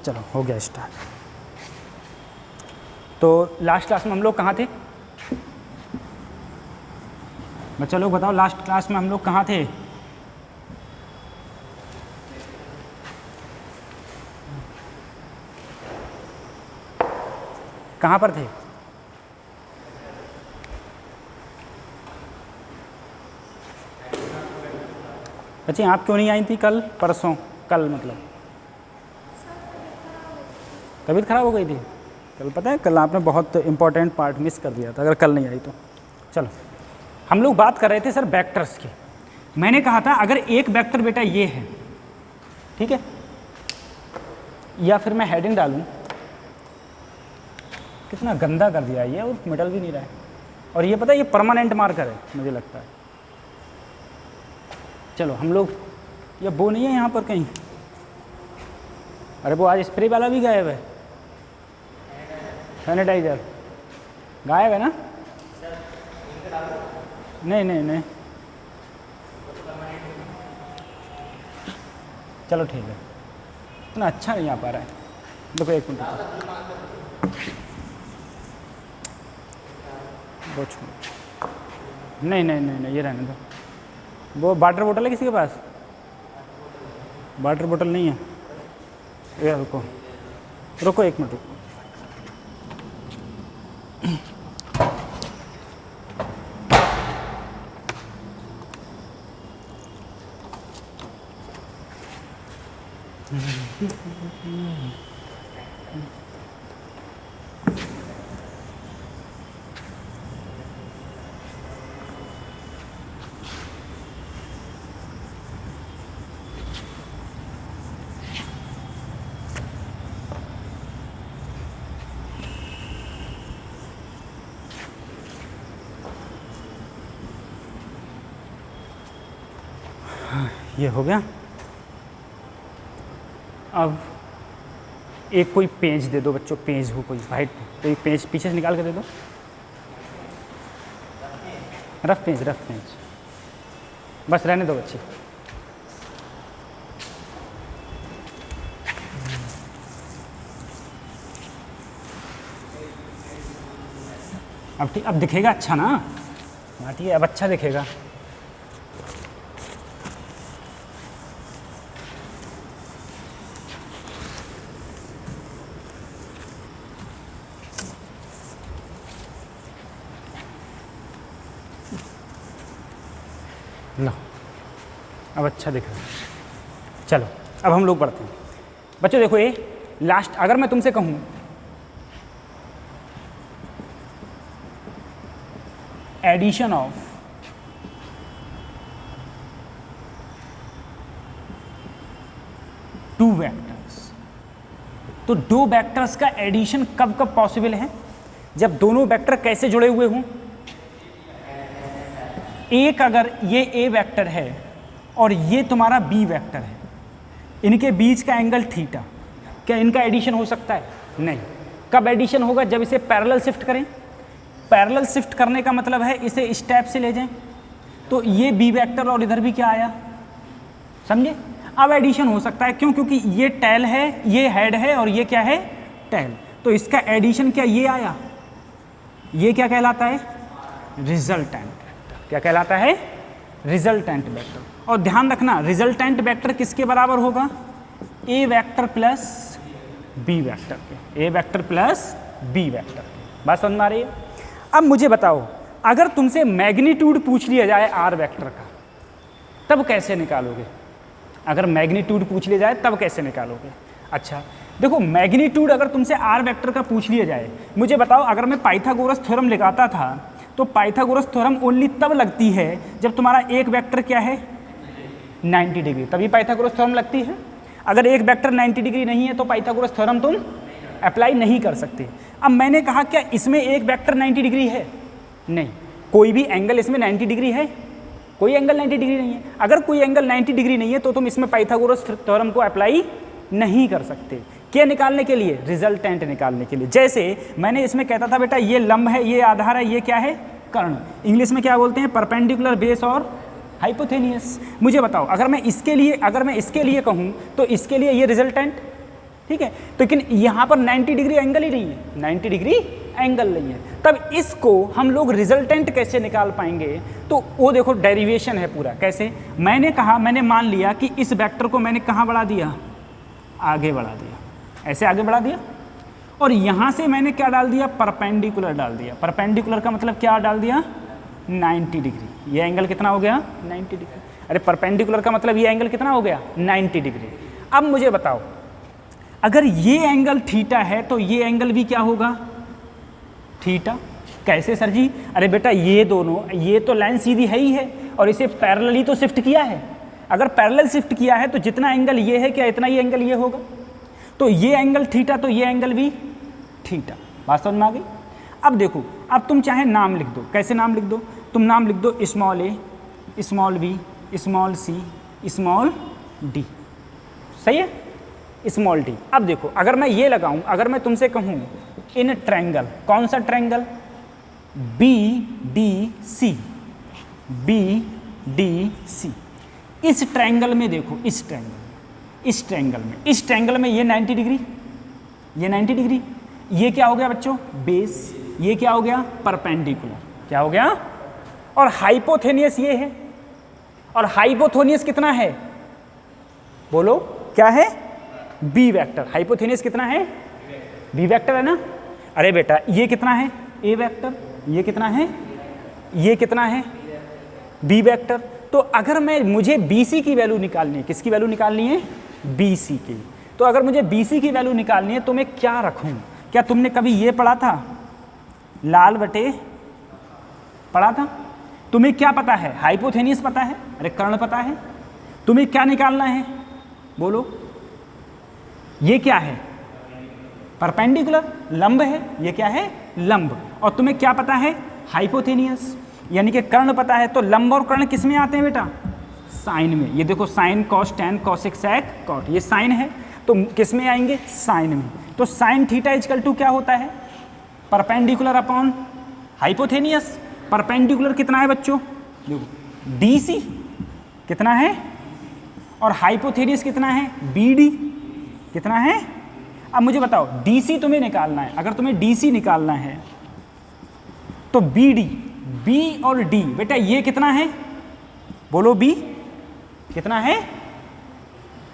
चलो हो गया स्टार्ट। तो लास्ट क्लास में हम लोग कहाँ थे? बच्चा लोग बताओ, लास्ट क्लास में हम लोग कहाँ थे? कहाँ पर थे? बच्चे आप क्यों नहीं आई थी कल परसों? कल मतलब तबीयत खराब हो गई थी कल। पता है कल आपने बहुत इंपॉर्टेंट पार्ट मिस कर दिया था अगर कल नहीं आई तो। चलो हम लोग बात कर रहे थे सर वेक्टर्स की। मैंने कहा था अगर एक वेक्टर बेटा ये है, ठीक है, या फिर मैं हेडिंग डालूं, कितना गंदा कर दिया ये, और मिडल भी नहीं रहा है। और ये पता है ये परमानेंट मार्कर है मुझे लगता है। चलो हम लोग, ये वो नहीं है यहाँ पर कहीं? अरे वो आज स्प्रे वाला भी गायब है, सैनिटाइजर गायब है ना? नहीं नहीं नहीं, चलो ठीक है, इतना अच्छा नहीं आ पा रहा है। देखो एक मिनट, वो छोड़, नहीं नहीं नहीं नहीं ये रहने दो। वो वाटर बोतल है किसी के पास? वाटर बोतल नहीं है? ये रुको रुको एक मिनट रुको। ये हो गया। अब एक कोई पेज दे दो बच्चों, पेज हो कोई वाइट, कोई पेज पीछे से निकाल के दे दो। रफ पेज, रफ पेज बस रहने दो बच्चे। अब ठीक, अब दिखेगा अच्छा ना? हाँ ठीक है, अब अच्छा दिखेगा। लो अब अच्छा दिख रहा है। चलो अब हम लोग पढ़ते हैं बच्चों। देखो ये लास्ट, अगर मैं तुमसे कहूँ एडिशन ऑफ टू वेक्टर्स, तो दो वेक्टर्स का एडिशन कब कब पॉसिबल है? जब दोनों वेक्टर कैसे जुड़े हुए हों? एक अगर ये ए वेक्टर है और ये तुम्हारा बी वेक्टर है, इनके बीच का एंगल थीटा, क्या इनका एडिशन हो सकता है? नहीं। कब एडिशन होगा? जब इसे पैरेलल शिफ्ट करें। पैरेलल शिफ्ट करने का मतलब है इसे स्टेप से ले जाएं, तो ये बी वेक्टर और इधर भी क्या आया, समझे? अब एडिशन हो सकता है। क्यों? क्योंकि ये टेल है, ये हेड है और ये क्या है, टेल। तो इसका एडिशन क्या ये आया, ये क्या कहलाता है, रिजल्टेंट। क्या कहलाता है, रिजल्टेंट वेक्टर। और ध्यान रखना रिजल्टेंट वेक्टर किसके बराबर होगा, ए वेक्टर प्लस बी वेक्टर के, ए वेक्टर प्लस बी वेक्टर के। बात समझ में आ रही है? अब मुझे बताओ, अगर तुमसे मैग्नीट्यूड पूछ लिया जाए आर वेक्टर का, तब कैसे निकालोगे? अगर मैग्नीट्यूड पूछ लिया जाए तब कैसे निकालोगे? अच्छा देखो, मैग्नीट्यूड अगर तुमसे आर वेक्टर का पूछ लिया जाए, मुझे बताओ, अगर मैं पाइथागोरस थ्योरम लगाता था तो पाइथागोरस थ्योरम ओनली तब लगती है जब तुम्हारा एक वेक्टर क्या है, 90 डिग्री, तभी पाइथागोरस थ्योरम लगती है। अगर एक वेक्टर 90 डिग्री नहीं है तो पाइथागोरस थ्योरम तुम अप्लाई नहीं कर सकते। अब मैंने कहा क्या इसमें एक वेक्टर 90 डिग्री है? नहीं। कोई भी एंगल इसमें 90 डिग्री है? कोई एंगल 90 डिग्री नहीं है। अगर कोई एंगल 90 डिग्री नहीं है तो तुम इसमें पाइथागोरस थ्योरम को अप्लाई नहीं कर सकते। क्या निकालने के लिए, रिजल्टेंट निकालने के लिए। जैसे मैंने इसमें कहता था बेटा ये लंब है, ये आधार है, ये क्या है, कर्ण। इंग्लिश में क्या बोलते हैं, परपेंडिकुलर बेस और हाइपोथेनियस। मुझे बताओ, अगर मैं इसके लिए कहूँ तो इसके लिए ये रिजल्टेंट, ठीक है। तो लेकिन यहाँ पर 90 डिग्री एंगल ही नहीं है, 90 डिग्री एंगल नहीं है। तब इसको हम लोग रिजल्टेंट कैसे निकाल पाएंगे? तो वो देखो डेरिवेशन है पूरा। कैसे? मैंने कहा, मैंने मान लिया कि इस वेक्टर को मैंने कहाँ बढ़ा दिया, आगे बढ़ा दिया, ऐसे आगे बढ़ा दिया, और यहाँ से मैंने क्या डाल दिया, परपेंडिकुलर डाल दिया। परपेंडिकुलर का मतलब क्या डाल दिया, 90 डिग्री। ये एंगल कितना हो गया, 90 डिग्री। अरे परपेंडिकुलर का मतलब ये एंगल कितना हो गया, 90 डिग्री। अब मुझे बताओ, अगर ये एंगल थीटा है तो ये एंगल भी क्या होगा, थीटा। कैसे सर जी? अरे बेटा ये दोनों, ये तो लाइन सीधी है ही है और इसे पैरेलली तो शिफ्ट किया है। अगर पैरेलल शिफ्ट किया है तो जितना एंगल ये है क्या इतना ही एंगल ये होगा। तो ये एंगल थीटा तो ये एंगल भी थीटा। बात समझ में आ गई? अब देखो, अब तुम चाहे नाम लिख दो। कैसे नाम लिख दो? तुम नाम लिख दो स्मॉल ए, small B, small C, small D. सही है, स्मॉल डी। अब देखो, अगर मैं ये लगाऊं, अगर मैं तुमसे कहूं इन ट्रायंगल, कौन सा triangle, B D C, B D C, इस ट्रायंगल में देखो, इस ट्रायंगल में ये 90 डिग्री, ये 90 डिग्री, ये क्या हो गया बच्चों, बेस, ये क्या हो गया, परपेंडिकुलर, क्या हो गया, और हाइपोथेनियस ये है। और हाइपोथेनियस कितना है, बोलो क्या है, बी वेक्टर। हाइपोथेनियस कितना है, बी वेक्टर है ना। अरे बेटा ये कितना है, ए वेक्टर, ये कितना है, ये कितना है, बी वेक्टर। तो अगर मुझे BC की वैल्यू निकालनी है, किसकी वैल्यू निकालनी है, BC की। तो अगर मुझे BC की वैल्यू निकालनी है तो मैं क्या रखूं? क्या तुमने कभी ये पढ़ा था, लाल बटे पढ़ा था? तुम्हें क्या पता है, हाइपोथेनियस पता है, अरे कर्ण पता है। तुम्हें क्या निकालना है, बोलो, ये क्या है, परपेंडिकुलर, लंब है, ये क्या है, लंब। और तुम्हें क्या पता है, हाइपोथेनियस, यानी कि कर्ण पता है। तो लंब और कर्ण किस में आते हैं बेटा, साइन में। ये देखो साइन, कॉस, टैन, कोसेक, सेक, कॉट, ये साइन है, तो किस में आएंगे, साइन में। तो साइन थीटा इक्वल टू क्या होता है, परपेंडिकुलर अपॉन हाइपोथेनियस। परपेंडिकुलर कितना है बच्चों, देखो DC कितना है, और हाइपोथेनियस कितना है, BD कितना है। अब मुझे बताओ DC तुम्हें निकालना है, अगर तुम्हें DC निकालना है तो BD, B और D, बेटा ये कितना है, बोलो B कितना है,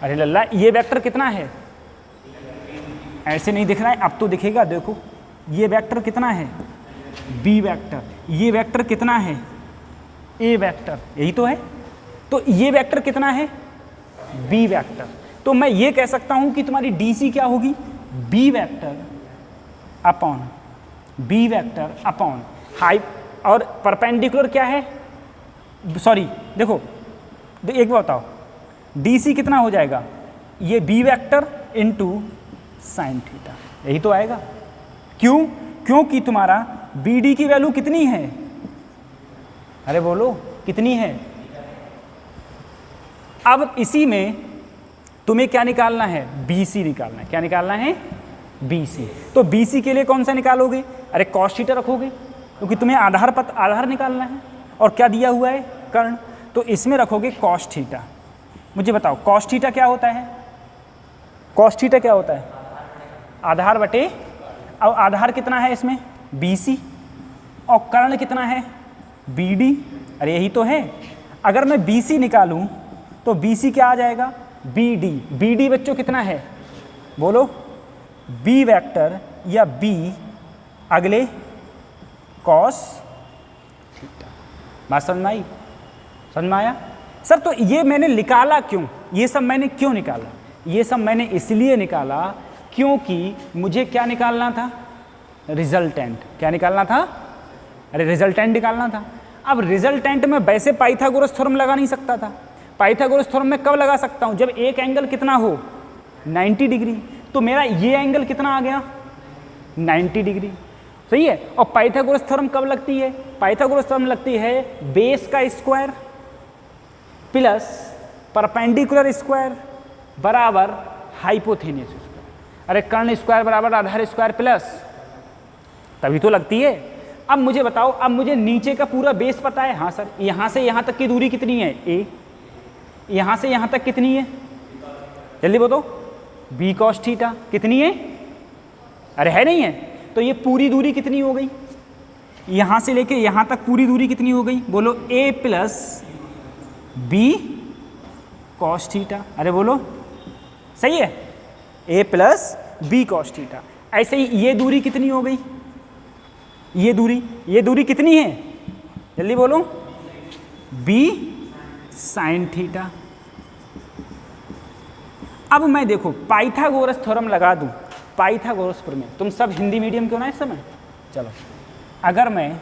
अरे लल्ला ये वेक्टर कितना है, ऐसे नहीं दिख रहा है, अब तो दिखेगा। देखो ये वेक्टर कितना है, B वेक्टर, ये वेक्टर कितना है, A वेक्टर, यही तो है। तो ये वेक्टर कितना है, B वेक्टर। तो मैं ये कह सकता हूं कि तुम्हारी DC क्या होगी, B वेक्टर अपॉन हाई, और परपेंडिकुलर क्या है, सॉरी देखो एक बात बताओ, DC कितना हो जाएगा, ये B vector into sine theta, यही तो आएगा। क्यों? क्योंकि तुम्हारा BD की वैल्यू कितनी है, अरे बोलो कितनी है। अब इसी में तुम्हें क्या निकालना है, BC निकालना है। क्या निकालना है, BC। तो BC के लिए कौन सा निकालोगे, अरे कॉस थीटा रखोगे, क्योंकि तुम्हें आधार निकालना है, और क्या दिया हुआ है, कर्ण। तो इसमें रखोगे कॉस थीटा। मुझे बताओ कॉस थीटा क्या होता है, कॉस थीटा क्या होता है, आधार बटे, और आधार कितना है इसमें, BC, और कर्ण कितना है, BD। अरे यही तो है। अगर मैं BC निकालूं तो BC क्या आ जाएगा, BD। BD बच्चों कितना है, बोलो, B वेक्टर या B अगले कॉस थीटा। बात समझ में आई, समझ में आया सर? तो ये मैंने निकाला क्यों, ये सब मैंने क्यों निकाला, ये सब मैंने इसलिए निकाला क्योंकि मुझे क्या निकालना था, रिजल्टेंट। क्या निकालना था, अरे रिजल्टेंट निकालना था। अब रिजल्टेंट में वैसे पाइथागोरस थ्योरम लगा नहीं सकता था। पाइथागोरस थ्योरम में कब लगा सकता हूँ, जब एक एंगल कितना हो, 90 डिग्री। तो मेरा ये एंगल कितना आ गया, 90 डिग्री, सही है। और पाइथागोरस थ्योरम कब लगती है, पाइथागोरस थ्योरम लगती है बेस का स्क्वायर प्लस परपेंडिकुलर स्क्वायर बराबर हाइपोथेनियस स्क्वायर। अरे कर्ण स्क्वायर बराबर आधार स्क्वायर प्लस, तभी तो लगती है। अब मुझे बताओ, अब मुझे नीचे का पूरा बेस पता है, हाँ सर, यहाँ से यहाँ तक की दूरी कितनी है, A, यहाँ से यहाँ तक कितनी है, जल्दी बताओ, बी कॉस थीटा कितनी है, अरे है नहीं है, तो ये पूरी दूरी कितनी हो गई, यहाँ से लेके यहाँ तक पूरी दूरी कितनी हो गई, बोलो a plus b cos theta, अरे बोलो सही है, a plus b cos theta. ऐसे ही ये दूरी कितनी हो गई, ये दूरी कितनी है, जल्दी बोलो, b साइन थीटा। अब मैं देखो पाइथागोरस थ्योरम लगा दूं, पाइथागोरस प्रमेय, तुम सब हिंदी मीडियम क्यों ना इस समय, चलो अगर मैं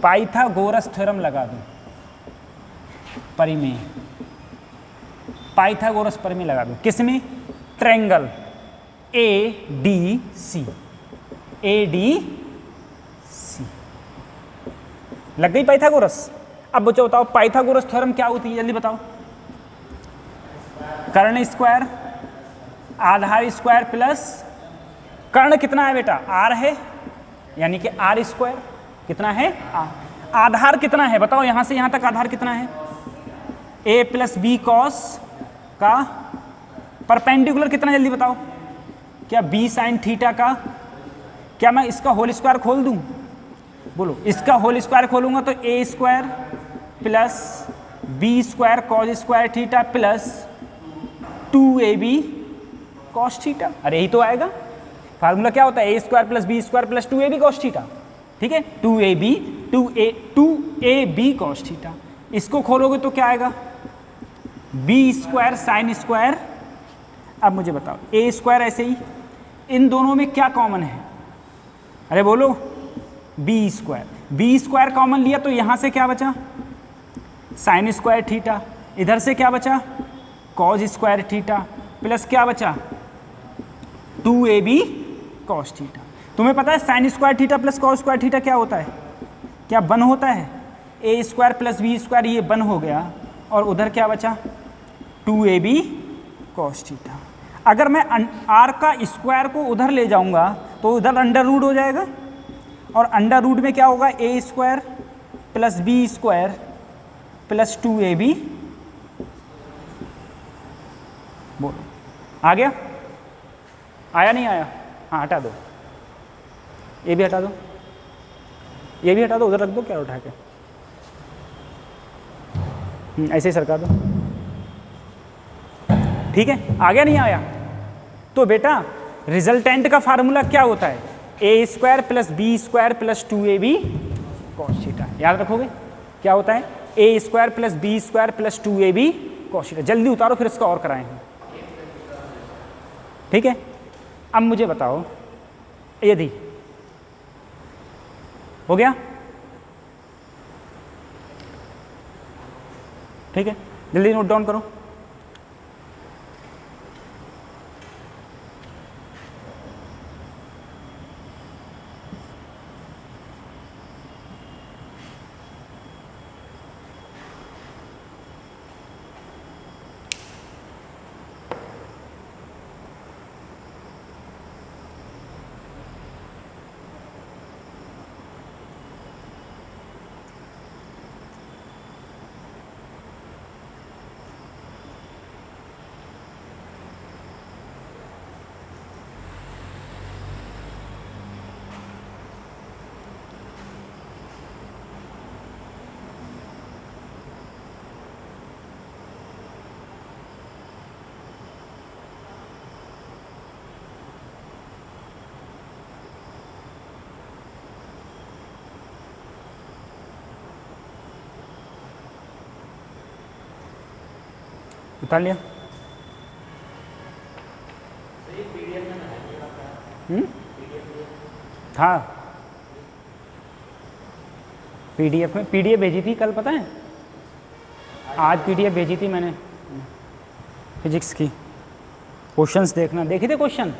पाइथागोरस थ्योरम लगा दूं, परिमेय, पाइथागोरस परिमेय लगा दूं किसमें, ट्रायंगल ADC, ADC लग गई पाइथागोरस। अब बच्चों बताओ पाइथागोरस थ्योरम क्या होती है, जल्दी बताओ, कर्ण स्क्वायर आधार स्क्वायर प्लस कर्ण कितना है बेटा, r है, यानी कि r स्क्वायर कितना है, आधार कितना है बताओ, यहां से यहां तक आधार कितना है, a प्लस बी कॉस का परपेंडिकुलर कितना, जल्दी बताओ, क्या b साइन थीटा का, क्या मैं इसका होल स्क्वायर खोल दूं, बोलो इसका होल स्क्वायर खोलूंगा तो a square plus b square cos square theta plus 2ab cos theta, अरे यही तो आएगा, फार्मूला क्या होता है, a square plus b square plus 2ab cos theta, ठीक है, 2ab कॉस थीटा। इसको खोलोगे तो क्या आएगा, b स्क्वायर साइन स्क्वायर। अब मुझे बताओ a स्क्वायर, ऐसे ही इन दोनों में क्या कॉमन है, अरे बोलो b स्क्वायर कॉमन लिया तो यहां से क्या बचा, साइन स्क्वायर थीटा, इधर से क्या बचा, कॉस स्क्वायर थीटा प्लस क्या बचा, 2ab कॉस थीटा। तुम्हें पता है sine square theta plus cos square theta क्या होता है, क्या वन होता है, a square plus b square, ये वन हो गया, और उधर क्या बचा, 2ab कॉस थीटा। अगर मैं r का स्क्वायर को उधर ले जाऊंगा तो उधर अंडर रूट हो जाएगा, और अंडर रूट में क्या होगा, a square plus b square plus 2ab, बोलो आ गया, आया नहीं आया, हाँ हटा दो, ये भी हटा दो, ये भी हटा दो, उधर रख दो, क्या उठा के ऐसे ही सरका दो, ठीक है, आ गया नहीं आया। तो बेटा रिजल्टेंट का फार्मूला क्या होता है, a square plus b square plus 2ab cos theta, याद रखोगे क्या होता है, a square plus b square plus 2ab cos theta. जल्दी उतारो फिर इसका और कराएं, ठीक है। अब मुझे बताओ यदि हो गया, ठीक है, जल्दी नोट डाउन करो, उतार लिया, हाँ पीडीएफ में, पीडीएफ भेजी थी कल, पता है आज पीडीएफ भेजी थी मैंने फिजिक्स की, क्वेश्चंस देखना, देखे थे क्वेश्चन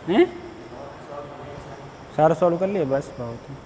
हैं, सारा सॉल्व कर लिए, बस बहुत है।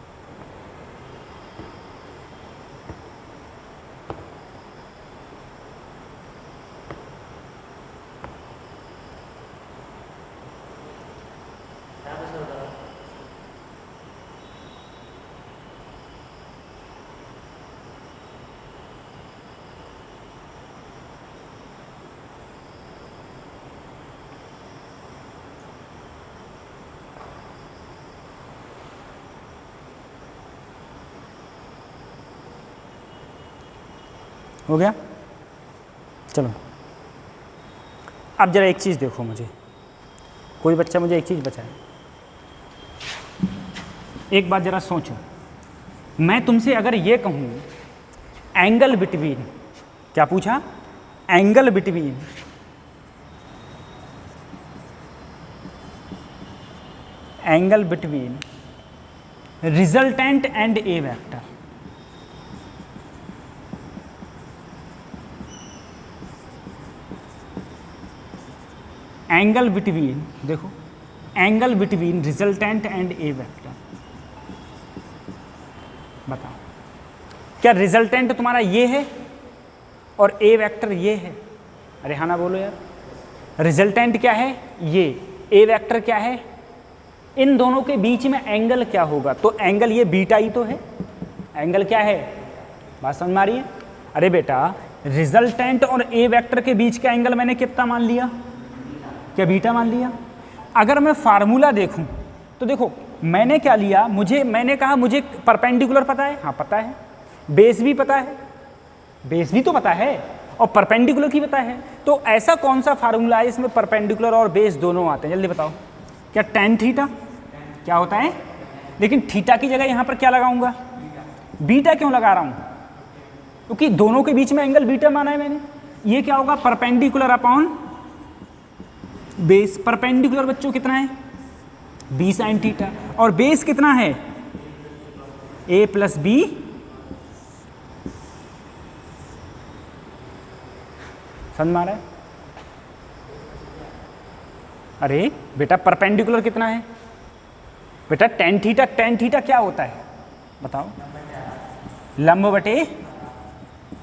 हो गया। चलो अब जरा एक चीज़ देखो, मुझे कोई बच्चा मुझे एक चीज़ बताए, एक बात जरा सोचो, मैं तुमसे अगर ये कहूँ एंगल बिटवीन, क्या पूछा, angle between resultant and A vector, angle between, देखो angle between resultant and A vector, बताओ क्या रिजल्टेंट तुम्हारा ये है और ए वेक्टर ये है? अरे हाँ ना बोलो यार, रिजल्टेंट क्या है ये, ए वेक्टर क्या है, इन दोनों के बीच में एंगल क्या होगा? तो एंगल ये बीटा ही तो है, एंगल क्या है, बात समझ में आ रही है? अरे बेटा रिजल्टेंट और ए वेक्टर के बीच का एंगल मैंने कितना मान लिया, क्या बीटा मान लिया। अगर मैं फार्मूला देखूं तो देखो मैंने क्या लिया, मैंने कहा मुझे परपेंडिकुलर पता है, हाँ पता है, बेस भी पता है, बेस भी तो पता है और परपेंडिकुलर की पता है, तो ऐसा कौन सा फार्मूला है इसमें परपेंडिकुलर और बेस दोनों आते हैं, जल्दी बताओ। क्या tan थीटा क्या होता है, लेकिन थीटा की जगह यहाँ पर क्या लगाऊंगा, बीटा क्यों लगा रहा हूँ, क्योंकि दोनों के बीच में एंगल बीटा माना है मैंने। ये क्या होगा, परपेंडिकुलर अपॉन बेस। परपेंडिकुलर बच्चों कितना है, b sin थीटा, और बेस कितना है, a प्लस बी, समझ में आ रहा है? अरे बेटा परपेंडिकुलर कितना है बेटा, tan थीटा, tan थीटा क्या होता है बताओ, लंब बटे,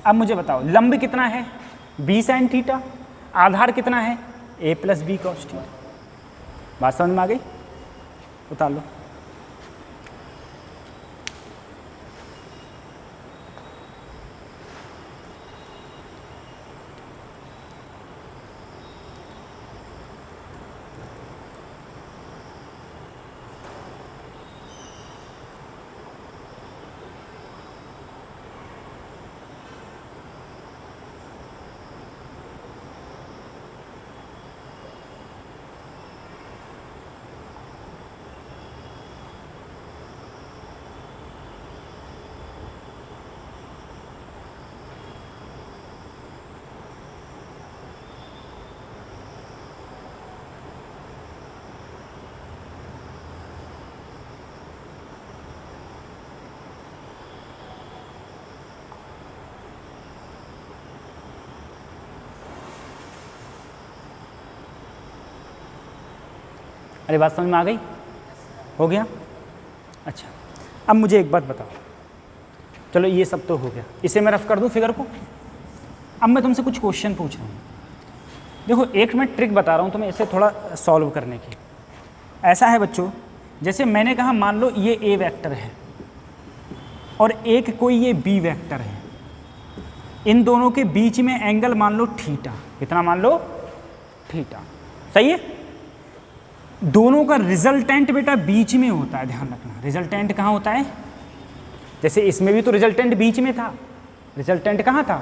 अब मुझे बताओ लंब कितना है, b sin थीटा, आधार कितना है, a plus b cos theta. बात समझ में आ गई, उतार लो। अरे बात समझ में आ गई, हो गया। अच्छा अब मुझे एक बात बताओ, चलो ये सब तो हो गया, इसे मैं रफ कर दूं फिगर को। अब मैं तुमसे कुछ क्वेश्चन पूछ रहा हूँ, देखो एक मैं ट्रिक बता रहा हूँ तुम्हें इसे थोड़ा सॉल्व करने की। ऐसा है बच्चों, जैसे मैंने कहा मान लो ये ए वेक्टर है और एक कोई ये बी वेक्टर है, इन दोनों के बीच में एंगल मान लो थीटा, कितना मान लो, थीटा, सही है। दोनों का रिजल्टेंट बेटा बीच में होता है, ध्यान रखना, रिजल्टेंट कहाँ होता है, जैसे इसमें भी तो रिजल्टेंट बीच में था, रिजल्टेंट कहाँ था,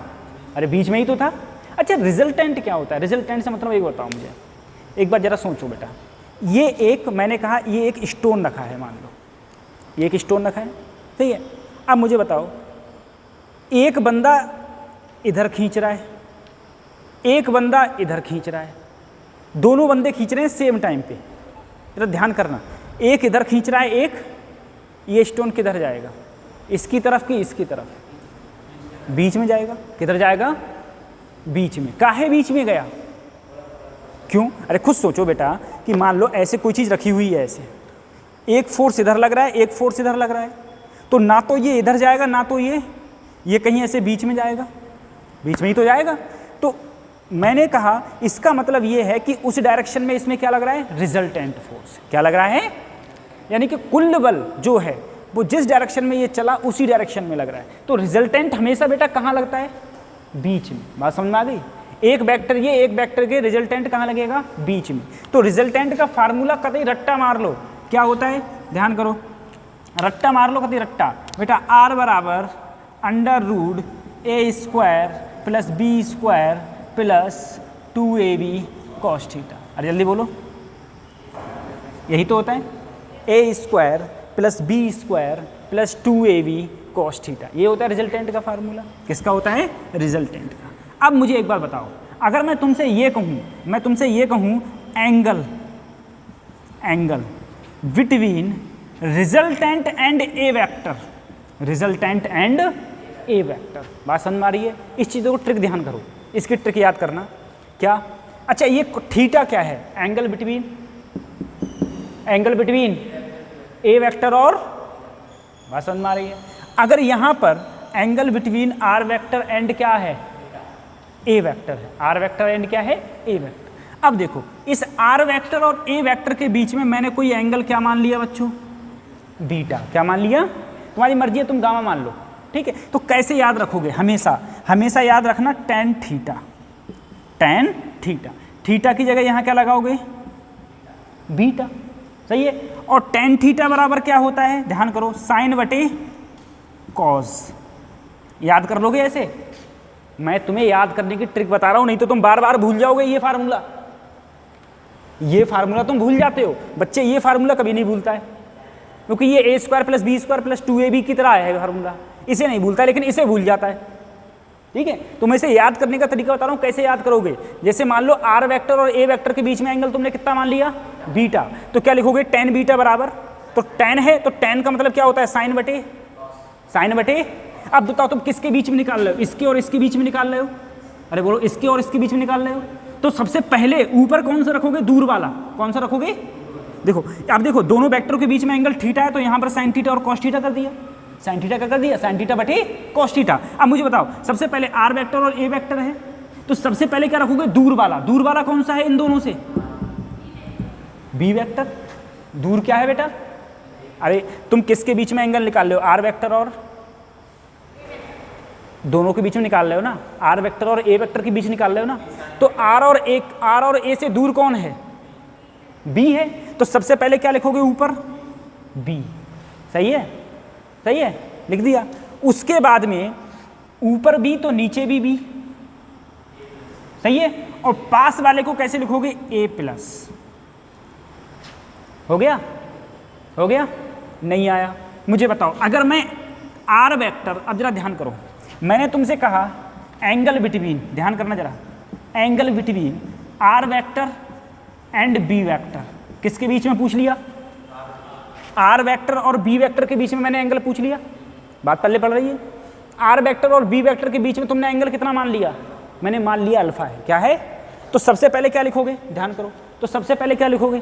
अरे बीच में ही तो था। अच्छा रिजल्टेंट क्या होता है, रिजल्टेंट से मतलब एक बताओ मुझे, एक बार जरा सोचो बेटा, ये एक मैंने कहा ये एक स्टोन रखा है, मान लो ये एक स्टोन रखा है, सही है। अब मुझे बताओ एक बंदा इधर खींच रहा है, एक बंदा इधर खींच रहा है, दोनों बंदे खींच रहे हैं सेम टाइम पे, जरा ध्यान करना, एक इधर खींच रहा है, एक ये स्टोन किधर जाएगा, इसकी तरफ कि इसकी तरफ, बीच में जाएगा, किधर जाएगा, बीच में। काहे बीच में गया, क्यों, अरे खुद सोचो बेटा कि मान लो ऐसे कोई चीज़ रखी हुई है, ऐसे एक फोर्स इधर लग रहा है, एक फोर्स इधर लग रहा है, तो ना तो ये इधर जाएगा ना तो ये कहीं ऐसे बीच में जाएगा, बीच में ही तो जाएगा। तो मैंने कहा इसका मतलब ये है कि उस डायरेक्शन में इसमें क्या लग रहा है, रिजल्टेंट फोर्स, क्या लग रहा है, यानी कि कुल बल जो है वो जिस डायरेक्शन में ये चला उसी डायरेक्शन में लग रहा है। तो रिजल्टेंट हमेशा बेटा कहाँ लगता है, बीच में। बात समझ में आ गई, एक वेक्टर ये एक वेक्टर के रिजल्टेंट कहाँ लगेगा, बीच में। तो रिजल्टेंट का फार्मूला कतई रट्टा मार लो, क्या होता है, ध्यान करो, रट्टा मार लो, कतई रट्टा बेटा, R बराबर under root a square plus b square plus 2ab cos theta. अरे जल्दी बोलो, यही तो होता है, a square plus b square plus 2ab cos theta. ये होता है रिजल्टेंट का फार्मूला। किसका होता है? रिजल्टेंट का। अब मुझे एक बार बताओ, अगर मैं तुमसे ये कहूँ angle between resultant and A vector, resultant and A vector, बात समझ में आ रही है? इस चीज़ों को ट्रिक ध्यान करो, इसकी ट्रिक याद करना। क्या? अच्छा, ये थीटा क्या है? एंगल बिटवीन ए वेक्टर और, बात समझ में आ रही है? अगर यहाँ पर angle between R vector and क्या है? ए वेक्टर है। आर वेक्टर एंड क्या है? A vector. अब देखो, इस आर वेक्टर और ए वेक्टर के बीच में मैंने कोई एंगल क्या मान लिया बच्चों? बीटा। क्या मान लिया? तुम्हारी मर्जी है, तुम गामा मान लो, ठीक है। तो कैसे याद रखोगे? हमेशा याद रखना टेन थीटा। थीटा की जगह यहाँ क्या लगाओगे? बीटा। सही है। और टेन थीटा बराबर क्या होता है? ध्यान करो, साइन बटे कॉस। याद कर लोगे ऐसे? मैं तुम्हें याद करने की ट्रिक बता रहा हूं, नहीं तो तुम बार बार भूल जाओगे। ये फार्मूला तुम भूल जाते हो बच्चे। ये फार्मूला कभी नहीं भूलता है, क्योंकि ये a square plus b square plus 2ab की तरह है फार्मूला। इसे नहीं भूलता, लेकिन इसे भूल जाता है, ठीक है। तो मैं इसे याद करने का तरीका बता रहा हूँ, कैसे याद करोगे। जैसे मान लो आर वेक्टर और ए वेक्टर के बीच में एंगल तुमने कितना मान लिया? बीटा। तो क्या लिखोगे? टेन बीटा बराबर, तो टेन है, तो टेन का मतलब क्या होता है? साइन बटे। अब बताओ तुम किसके बीच में निकाल रहे हो? इसके और इसके बीच में निकाल रहे हो? अरे बोलो, इसके और इसके बीच में निकाल रहे हो। तो सबसे पहले ऊपर कौन सा रखोगे? दूर वाला। कौन सा रखोगे? देखो, अब देखो, दोनों वेक्टर के बीच में एंगल थीटा है, तो यहाँ पर साइन थीटा और कॉस थीटा कर दिया। साइन थीटा का कर दिया, साइन थीटा बटे कॉस थीटा। अब मुझे बताओ, सबसे पहले आर वेक्टर और ए वेक्टर है, तो सबसे पहले क्या रखोगे? दूर वाला। दूर वाला कौन सा है इन दोनों से? B vector. दूर क्या है बेटा? अरे तुम किसके बीच में एंगल निकाल रहे हो? आर वेक्टर और दोनों के बीच में निकाल रहे हो ना? आर वेक्टर और ए वेक्टर के बीच निकाल रहे हो ना? तो आर और ए से दूर कौन है? बी है। तो सबसे पहले क्या लिखोगे? ऊपर बी। सही है, लिख दिया। उसके बाद में ऊपर बी तो नीचे भी बी। सही है। और पास वाले को कैसे लिखोगे? ए प्लस। हो गया? नहीं आया? मुझे बताओ, अगर मैं आर वेक्टर, अब जरा ध्यान करो, मैंने तुमसे कहा एंगल बिटवीन, ध्यान करना जरा, angle between R vector and B vector, किसके बीच में पूछ लिया? आर वेक्टर और बी वेक्टर के बीच में मैंने एंगल पूछ लिया। बात पल्ले पड़ रही है? आर वेक्टर और बी वेक्टर के बीच में तुमने एंगल कितना मान लिया? मैंने मान लिया अल्फा है। क्या है? तो सबसे पहले क्या लिखोगे? ध्यान करो, तो सबसे पहले क्या लिखोगे?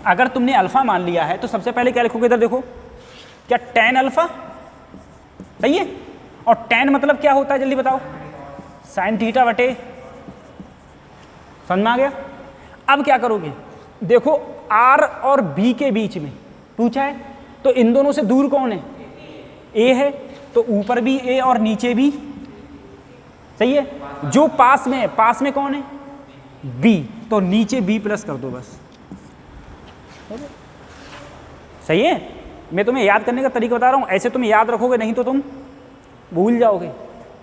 अगर तुमने अल्फा मान लिया है तो सबसे पहले क्या लिखोगे? इधर देखो, क्या टेन अल्फा। सही है। और टेन मतलब क्या होता है? जल्दी बताओ। साइन थीटा बटे, समझ में आ गया? अब क्या करोगे? देखो, आर और बी के बीच में पूछा है, तो इन दोनों से दूर कौन है? ए है। तो ऊपर भी ए और नीचे भी। सही है। जो पास में कौन है? बी। तो नीचे बी प्लस कर दो बस। सही है। मैं तुम्हें याद करने का तरीका बता रहा हूं, ऐसे तुम याद रखोगे, नहीं तो तुम भूल जाओगे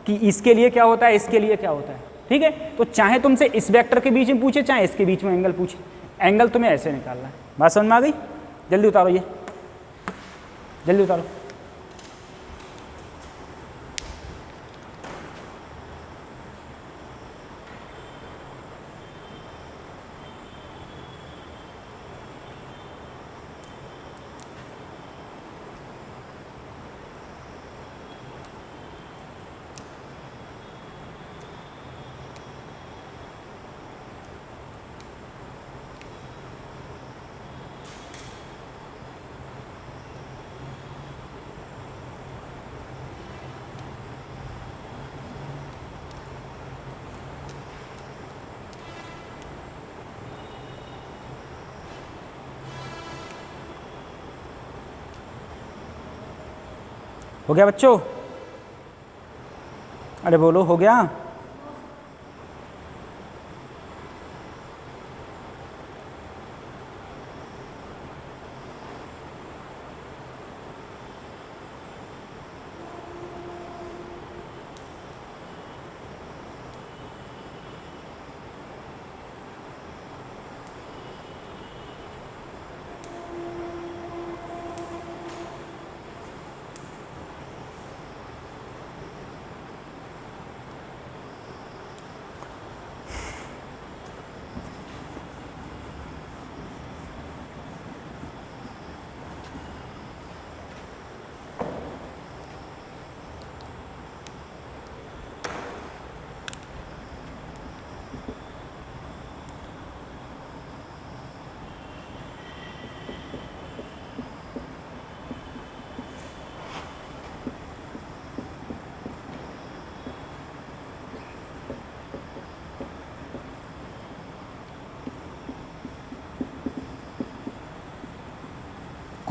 कि इसके लिए क्या होता है, इसके लिए क्या होता है। ठीक है। तो चाहे तुमसे इस वेक्टर के बीच में पूछे, चाहे इसके बीच में एंगल पूछे, एंगल तुम्हें ऐसे निकालना है। बात समझ में आ गई? जल्दी उतारो, ये जल्दी उतारो। हो गया बच्चों? अरे बोलो, हो गया?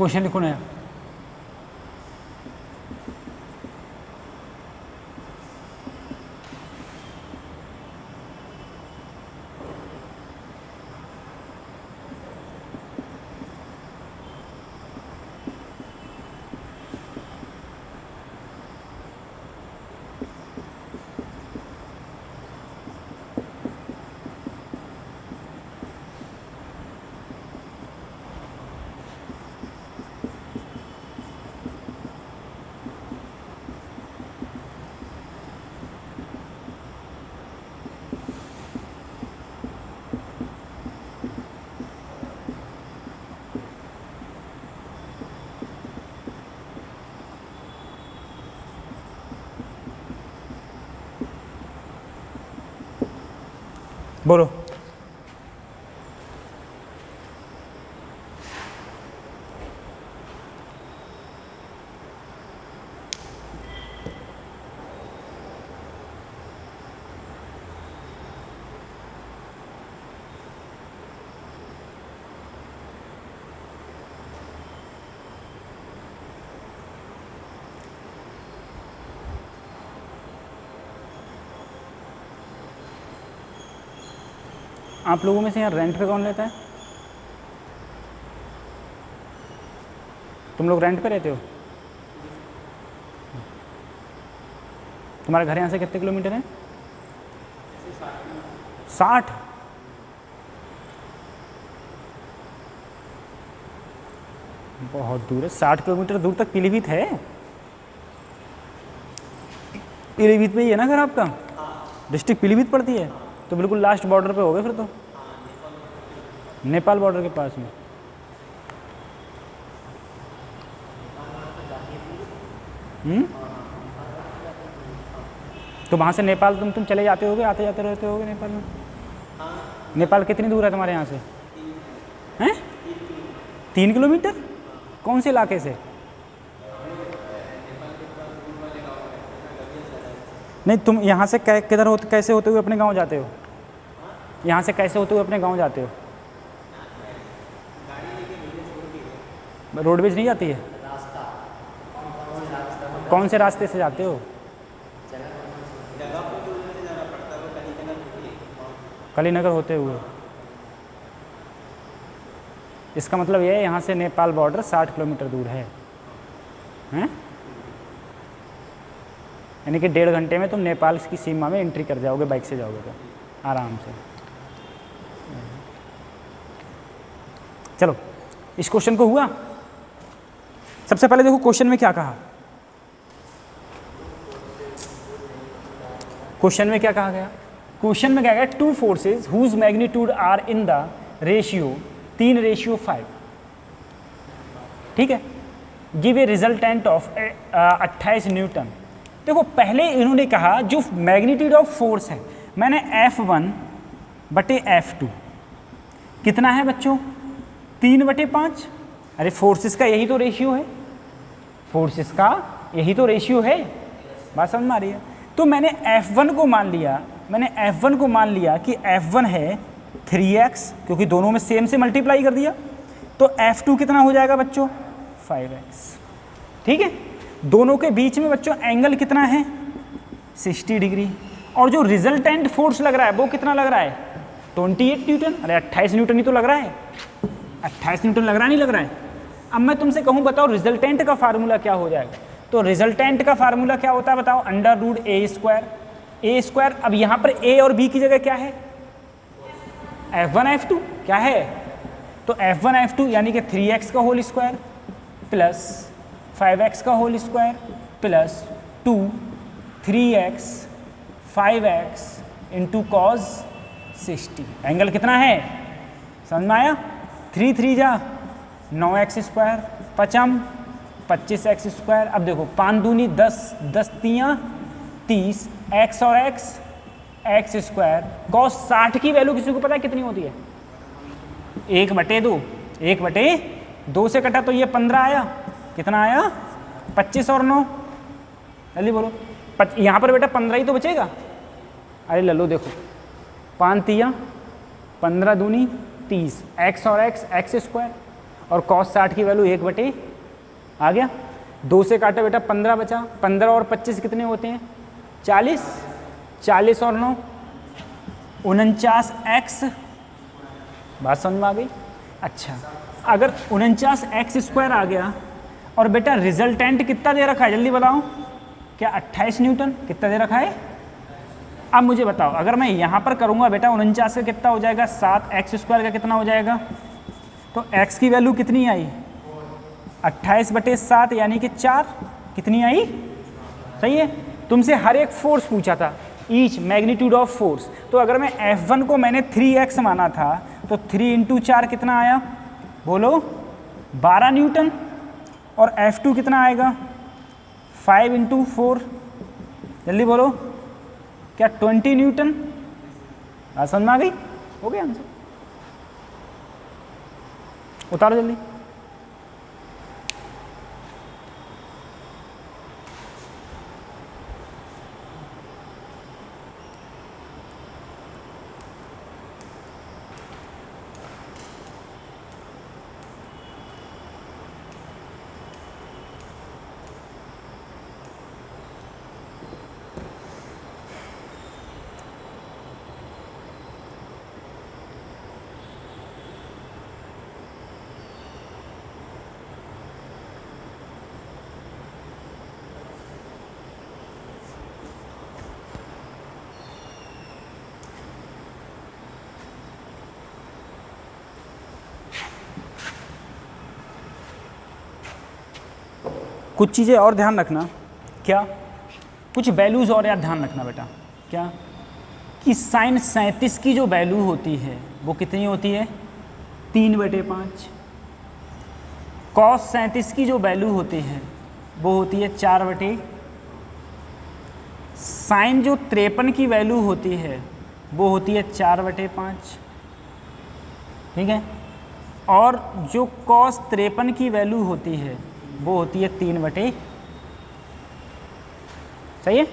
क्वेश्चन लिखो नया। बोलो। आप लोगों में से यहाँ रेंट पे कौन लेता है? तुम लोग रेंट पे रहते हो? तुम्हारा घर यहाँ से कितने किलोमीटर है? 60। बहुत दूर है। 60 किलोमीटर दूर तक पीलीभीत है? पीलीभीत में ही है ना घर आपका? डिस्ट्रिक्ट पीलीभीत पड़ती है, तो बिल्कुल लास्ट बॉर्डर पे हो गए फिर तो, नेपाल बॉर्डर के पास में। तो वहाँ से नेपाल तुम चले जाते होगे, आते जाते रहते होगे नेपाल में? नेपाल कितनी दूर है तुम्हारे यहाँ से? हैं? 3 किलोमीटर? कौन से इलाके से? नहीं, तुम यहाँ से किधर होते, कैसे होते हुए अपने गांव जाते हो? यहाँ से कैसे होते हुए अपने गांव जाते हो? रोडवेज नहीं जाती है? कौन से रास्ते से जाते हो? कलीनगर होते हुए। इसका मतलब यह है यहाँ से नेपाल बॉर्डर 60 किलोमीटर दूर है, हैं? यानी कि 1.5 घंटे में तुम नेपाल की सीमा में एंट्री कर जाओगे, बाइक से जाओगे तो आराम से। चलो, इस क्वेश्चन को हुआ। सबसे पहले देखो क्वेश्चन में क्या कहा। क्वेश्चन में क्या कहा गया? क्वेश्चन में क्या गया? 2 forces whose magnitude are in the ratio 3:5। ठीक है। Give a resultant of 28 newton. देखो, पहले इन्होंने कहा जो मैग्नीट्यूड ऑफ फोर्स है, मैंने F1/F2 कितना है बच्चों? 3/5। अरे फोर्सेस का यही तो रेशियो है, फोर्सेस का यही तो रेशियो है। बात समझ में आ रही है? तो मैंने F1 को मान लिया कि F1 है 3x, क्योंकि दोनों में सेम से मल्टीप्लाई कर दिया। तो F2 कितना हो जाएगा बच्चों? 5x। ठीक है। दोनों के बीच में बच्चों एंगल कितना है? 60 डिग्री। और जो रिजल्टेंट फोर्स लग रहा है वो कितना लग रहा है? 28 न्यूटन। अरे 28 न्यूटन ही तो लग रहा है। 28 न्यूटन लग रहा नहीं लग रहा है? अब मैं तुमसे कहूँ बताओ रिजल्टेंट का फार्मूला क्या हो जाएगा? तो रिजल्टेंट का फार्मूला क्या होता है बताओ? √a²। अब यहाँ पर a और b की जगह क्या है? F1 F2 क्या है? तो F1 F2 यानी कि 3x का होल स्क्वायर प्लस 5x का whole square plus 2 3x 5x into cos 60। एंगल कितना है? समझ में आया? 3 3 जा 9x², 5 25x²। अब देखो 5 दूनी 10, 10 तियाँ 30, x और x² कॉस 60 की वैल्यू किसी को पता है कितनी होती है? 1/2। 1/2 से कटा तो ये 15 आया। कितना आया? 25 और 9। जल्दी बोलो। यहाँ पर बेटा 15 ही तो बचेगा। अरे ले लो, देखो 5 तियाँ 15 दूनी 30, x और x x²। और cos 60 की वैल्यू 1/, आ गया। 2 से काटो बेटा 15 बचा, 15 और 25 कितने होते हैं 40, 40 और 9 49x, बात समझ में आ गई। अच्छा अगर 49x² आ गया और बेटा रिजल्टेंट कितना दे रखा है जल्दी बताओ, क्या 28 न्यूटन कितना दे रखा है। अब मुझे बताओ अगर मैं यहाँ पर करूँगा बेटा 49 का कितना हो जाएगा 7x² का कितना हो जाएगा, तो x की वैल्यू कितनी आई 28/7 यानी कि 4 कितनी आई, सही है। तुमसे हर एक फोर्स पूछा था, ईच मैग्नीट्यूड ऑफ फोर्स, तो अगर मैं F1 को मैंने 3x माना था तो 3 × 4 कितना आया बोलो 12 न्यूटन, और F2 कितना आएगा 5 × 4 जल्दी बोलो क्या 20 न्यूटन, बात समझ में आ गई, हो गया आंसर, उतारो जल्दी। कुछ चीज़ें और ध्यान रखना, क्या कुछ वैल्यूज़ और यार ध्यान रखना बेटा, क्या कि sin 37 की जो वैल्यू होती है वो कितनी होती है 3/5, cos 37 की जो वैल्यू होती है वो होती है 4/, sin जो 53 की वैल्यू होती है वो होती है 4/5, ठीक है, और जो cos 53 की वैल्यू होती है वो होती है 3/, सही है।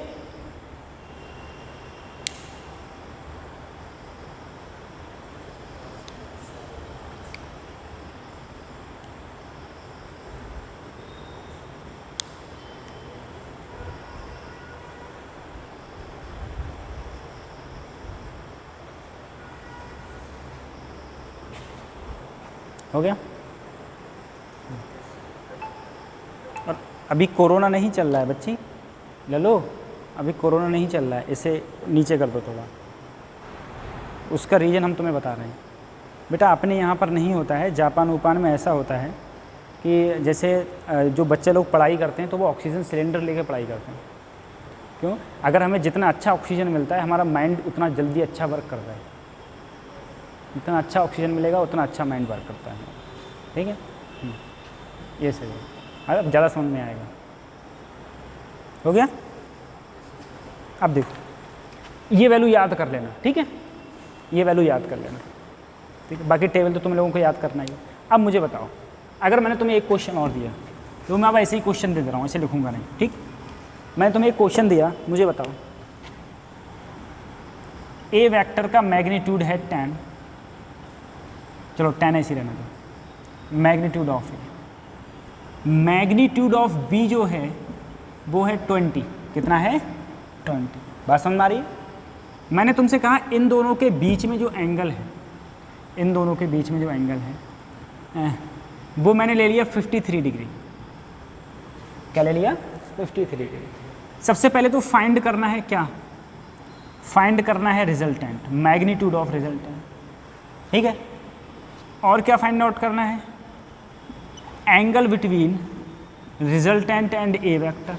हो गया। और अभी कोरोना नहीं चल रहा है बच्ची, ले लो, अभी कोरोना नहीं चल रहा है, इसे नीचे कर दो थोड़ा, उसका रीज़न हम तुम्हें बता रहे हैं बेटा। अपने यहाँ पर नहीं होता है, जापान उपान में ऐसा होता है कि जैसे जो बच्चे लोग पढ़ाई करते हैं तो वो ऑक्सीजन सिलेंडर लेकर पढ़ाई करते हैं। क्यों? अगर हमें जितना अच्छा ऑक्सीजन मिलता है हमारा माइंड उतना जल्दी अच्छा वर्क करता है, जितना अच्छा ऑक्सीजन मिलेगा उतना अच्छा माइंड वर्क करता है, ठीक है। ये सही है, अब ज़्यादा समझ में आएगा। हो गया। अब देखो ये वैल्यू याद कर लेना, ठीक है, ये वैल्यू याद कर लेना, ठीक है। बाकी टेबल तो तुम लोगों को याद करना ही है। अब मुझे बताओ अगर मैंने तुम्हें एक क्वेश्चन और दिया, तो मैं अब ऐसे ही क्वेश्चन दे रहा हूँ, ऐसे लिखूंगा नहीं, ठीक। मैंने तुम्हें एक क्वेश्चन दिया, मुझे बताओ ए वेक्टर का मैग्नीट्यूड है 10, चलो 10 ऐसे रहना दो, magnitude of A, magnitude of B जो है वो है 20, कितना है 20, बात समझ में आ रही है। मैंने तुमसे कहा इन दोनों के बीच में जो एंगल है, इन दोनों के बीच में जो एंगल है वो मैंने ले लिया 53 डिग्री, क्या ले लिया 53 डिग्री। सबसे पहले तो फाइंड करना है क्या, फाइंड करना है रिजल्टेंट, मैग्नीट्यूड ऑफ रिजल्टेंट, ठीक है। और क्या फाइंड आउट करना है, angle between resultant and A vector,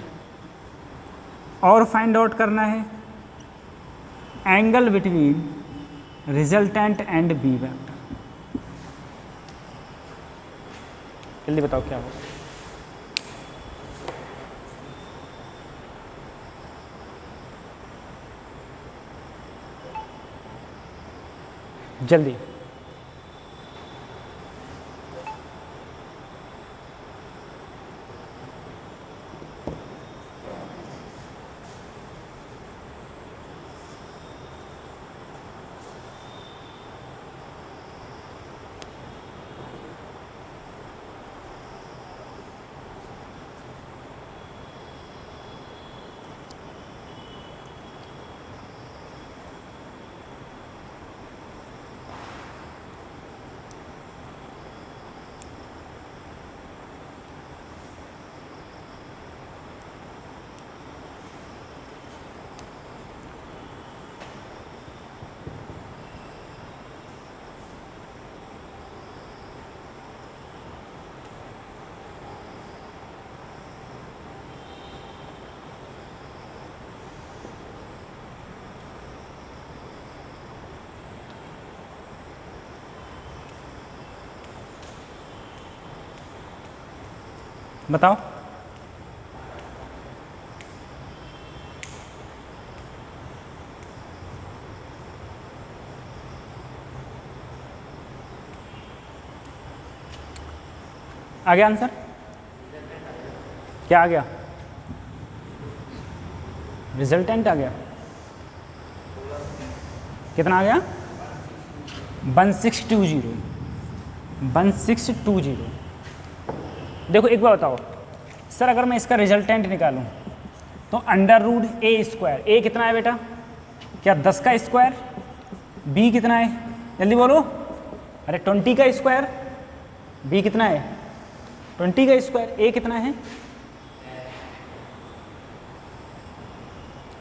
और फाइंड आउट करना है angle between resultant and B vector. जल्दी बताओ क्या होगा। जल्दी बताओ। आ गया आंसर? क्या आ गया? रिजल्टेंट आ गया। कितना आ गया? 1620। 1620। देखो एक बार बताओ सर, अगर मैं इसका रिजल्टेंट निकालूं तो √a²। ए कितना है बेटा? क्या 10 का स्क्वायर? बी कितना है? जल्दी बोलो। अरे 20 का स्क्वायर। बी कितना है? 20 का स्क्वायर। ए कितना है?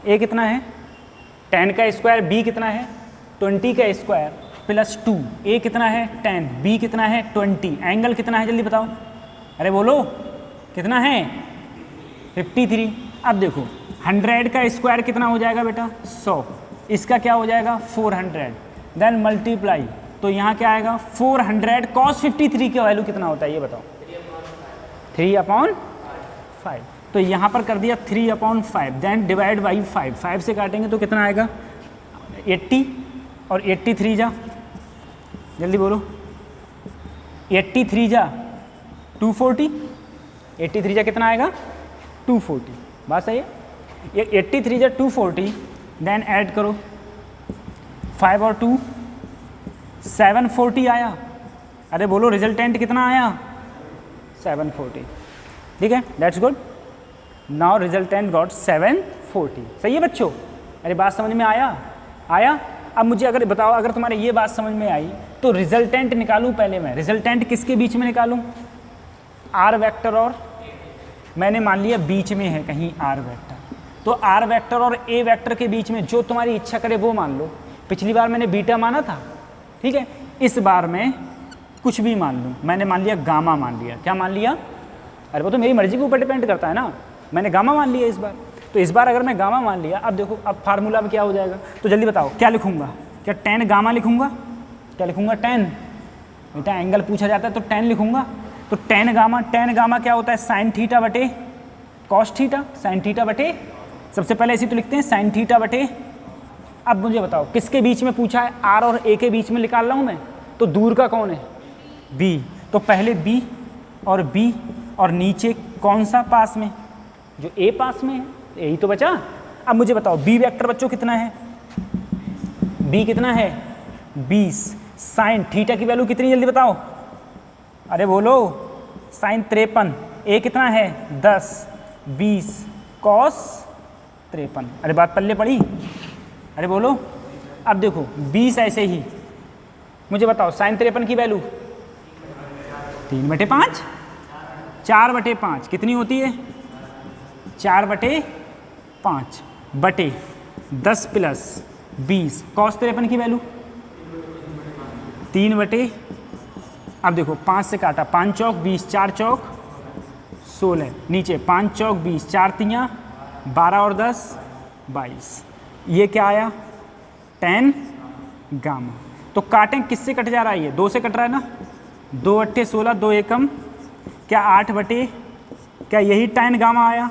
ए कितना है? 10 का स्क्वायर। बी कितना है? 20 का स्क्वायर प्लस 2। ए कितना है? 10। बी कितना है? 20। एंगल कितना है जल्दी बताओ। अरे बोलो कितना है? 53। अब देखो 100 का स्क्वायर कितना हो जाएगा बेटा? 100। इसका क्या हो जाएगा? 400। देन मल्टीप्लाई, तो यहाँ क्या आएगा? 400 cos 53 का वैल्यू कितना होता है ये बताओ? 3/5। तो यहाँ पर कर दिया 3/5। Then divide by 5। 5 से काटेंगे तो कितना आएगा? 80। और 83 जा, जल्दी बोलो। 83 जा 240। 83 जा कितना आएगा? 240। बात सही है? ये 83 जा 240। देन ऐड करो 5 और 2 740 आया। अरे बोलो रिजल्टेंट कितना आया? 740। ठीक है, that's good. Now resultant got 740। सही है बच्चों? अरे बात समझ में आया? अब मुझे अगर बताओ, अगर तुम्हारे ये बात समझ में आई तो रिजल्टेंट निकालूं पहले मैं। रिजल्टेंट किसके बीच में निकालूं? आर वेक्टर और, मैंने मान लिया बीच में है कहीं आर वेक्टर, तो आर वेक्टर और ए वेक्टर के बीच में जो तुम्हारी इच्छा करे वो मान लो। पिछली बार मैंने बीटा माना था, ठीक है, इस बार मैं कुछ भी मान लूँ। मैंने मान लिया गामा मान लिया। क्या मान लिया? अरे वो तो मेरी मर्जी के ऊपर डिपेंड करता है ना। मैंने गामा मान लिया इस बार, तो इस बार अगर मैं गामा मान लिया, अब देखो अब फार्मूला में क्या हो जाएगा, तो जल्दी बताओ क्या लिखूंगा? क्या 10 गामा लिखूंगा? क्या लिखूंगा? 10। बेटा एंगल पूछा जाता है तो 10 लिखूंगा। तो 10 गामा क्या होता है? साइन थीटा बटे कॉस थीटा। साइन थीटा बटे, सबसे पहले इसी तो लिखते हैं साइन थीटा बटे। अब मुझे बताओ किसके बीच में पूछा है? आर और ए के बीच में निकाल रहा हूँ मैं, तो दूर का कौन है? बी। तो पहले बी और बी, और नीचे कौन सा पास में? जो ए पास में है, यही तो बचा। अब मुझे बताओ बी वेक्टर बच्चों कितना है? बी कितना है? 20। साइन थीटा की वैल्यू कितनी जल्दी बताओ? अरे बोलो, साइन 53। ए कितना है? 10। 20 कॉस 53। अरे बात पल्ले पड़ी? अरे बोलो। अब देखो 20 ऐसे ही, मुझे बताओ साइन 53 की वैल्यू 3/5। 4/5 कितनी होती है? 4/5 बटे 10 प्लस 20 कॉस 53 की वैल्यू 3/। अब देखो 5 से काटा, 5 चौक 20, 4 चौक 16, नीचे 5 चौक 20, 4 तियाँ 12 और 10 22। ये क्या आया? 10 गामा। तो काटें किससे कट जा रहा है? ये 2 से कट रहा है ना। 2 अट्ठे 16, 2 एकम क्या 8 बटे, क्या यही 10 गामा आया?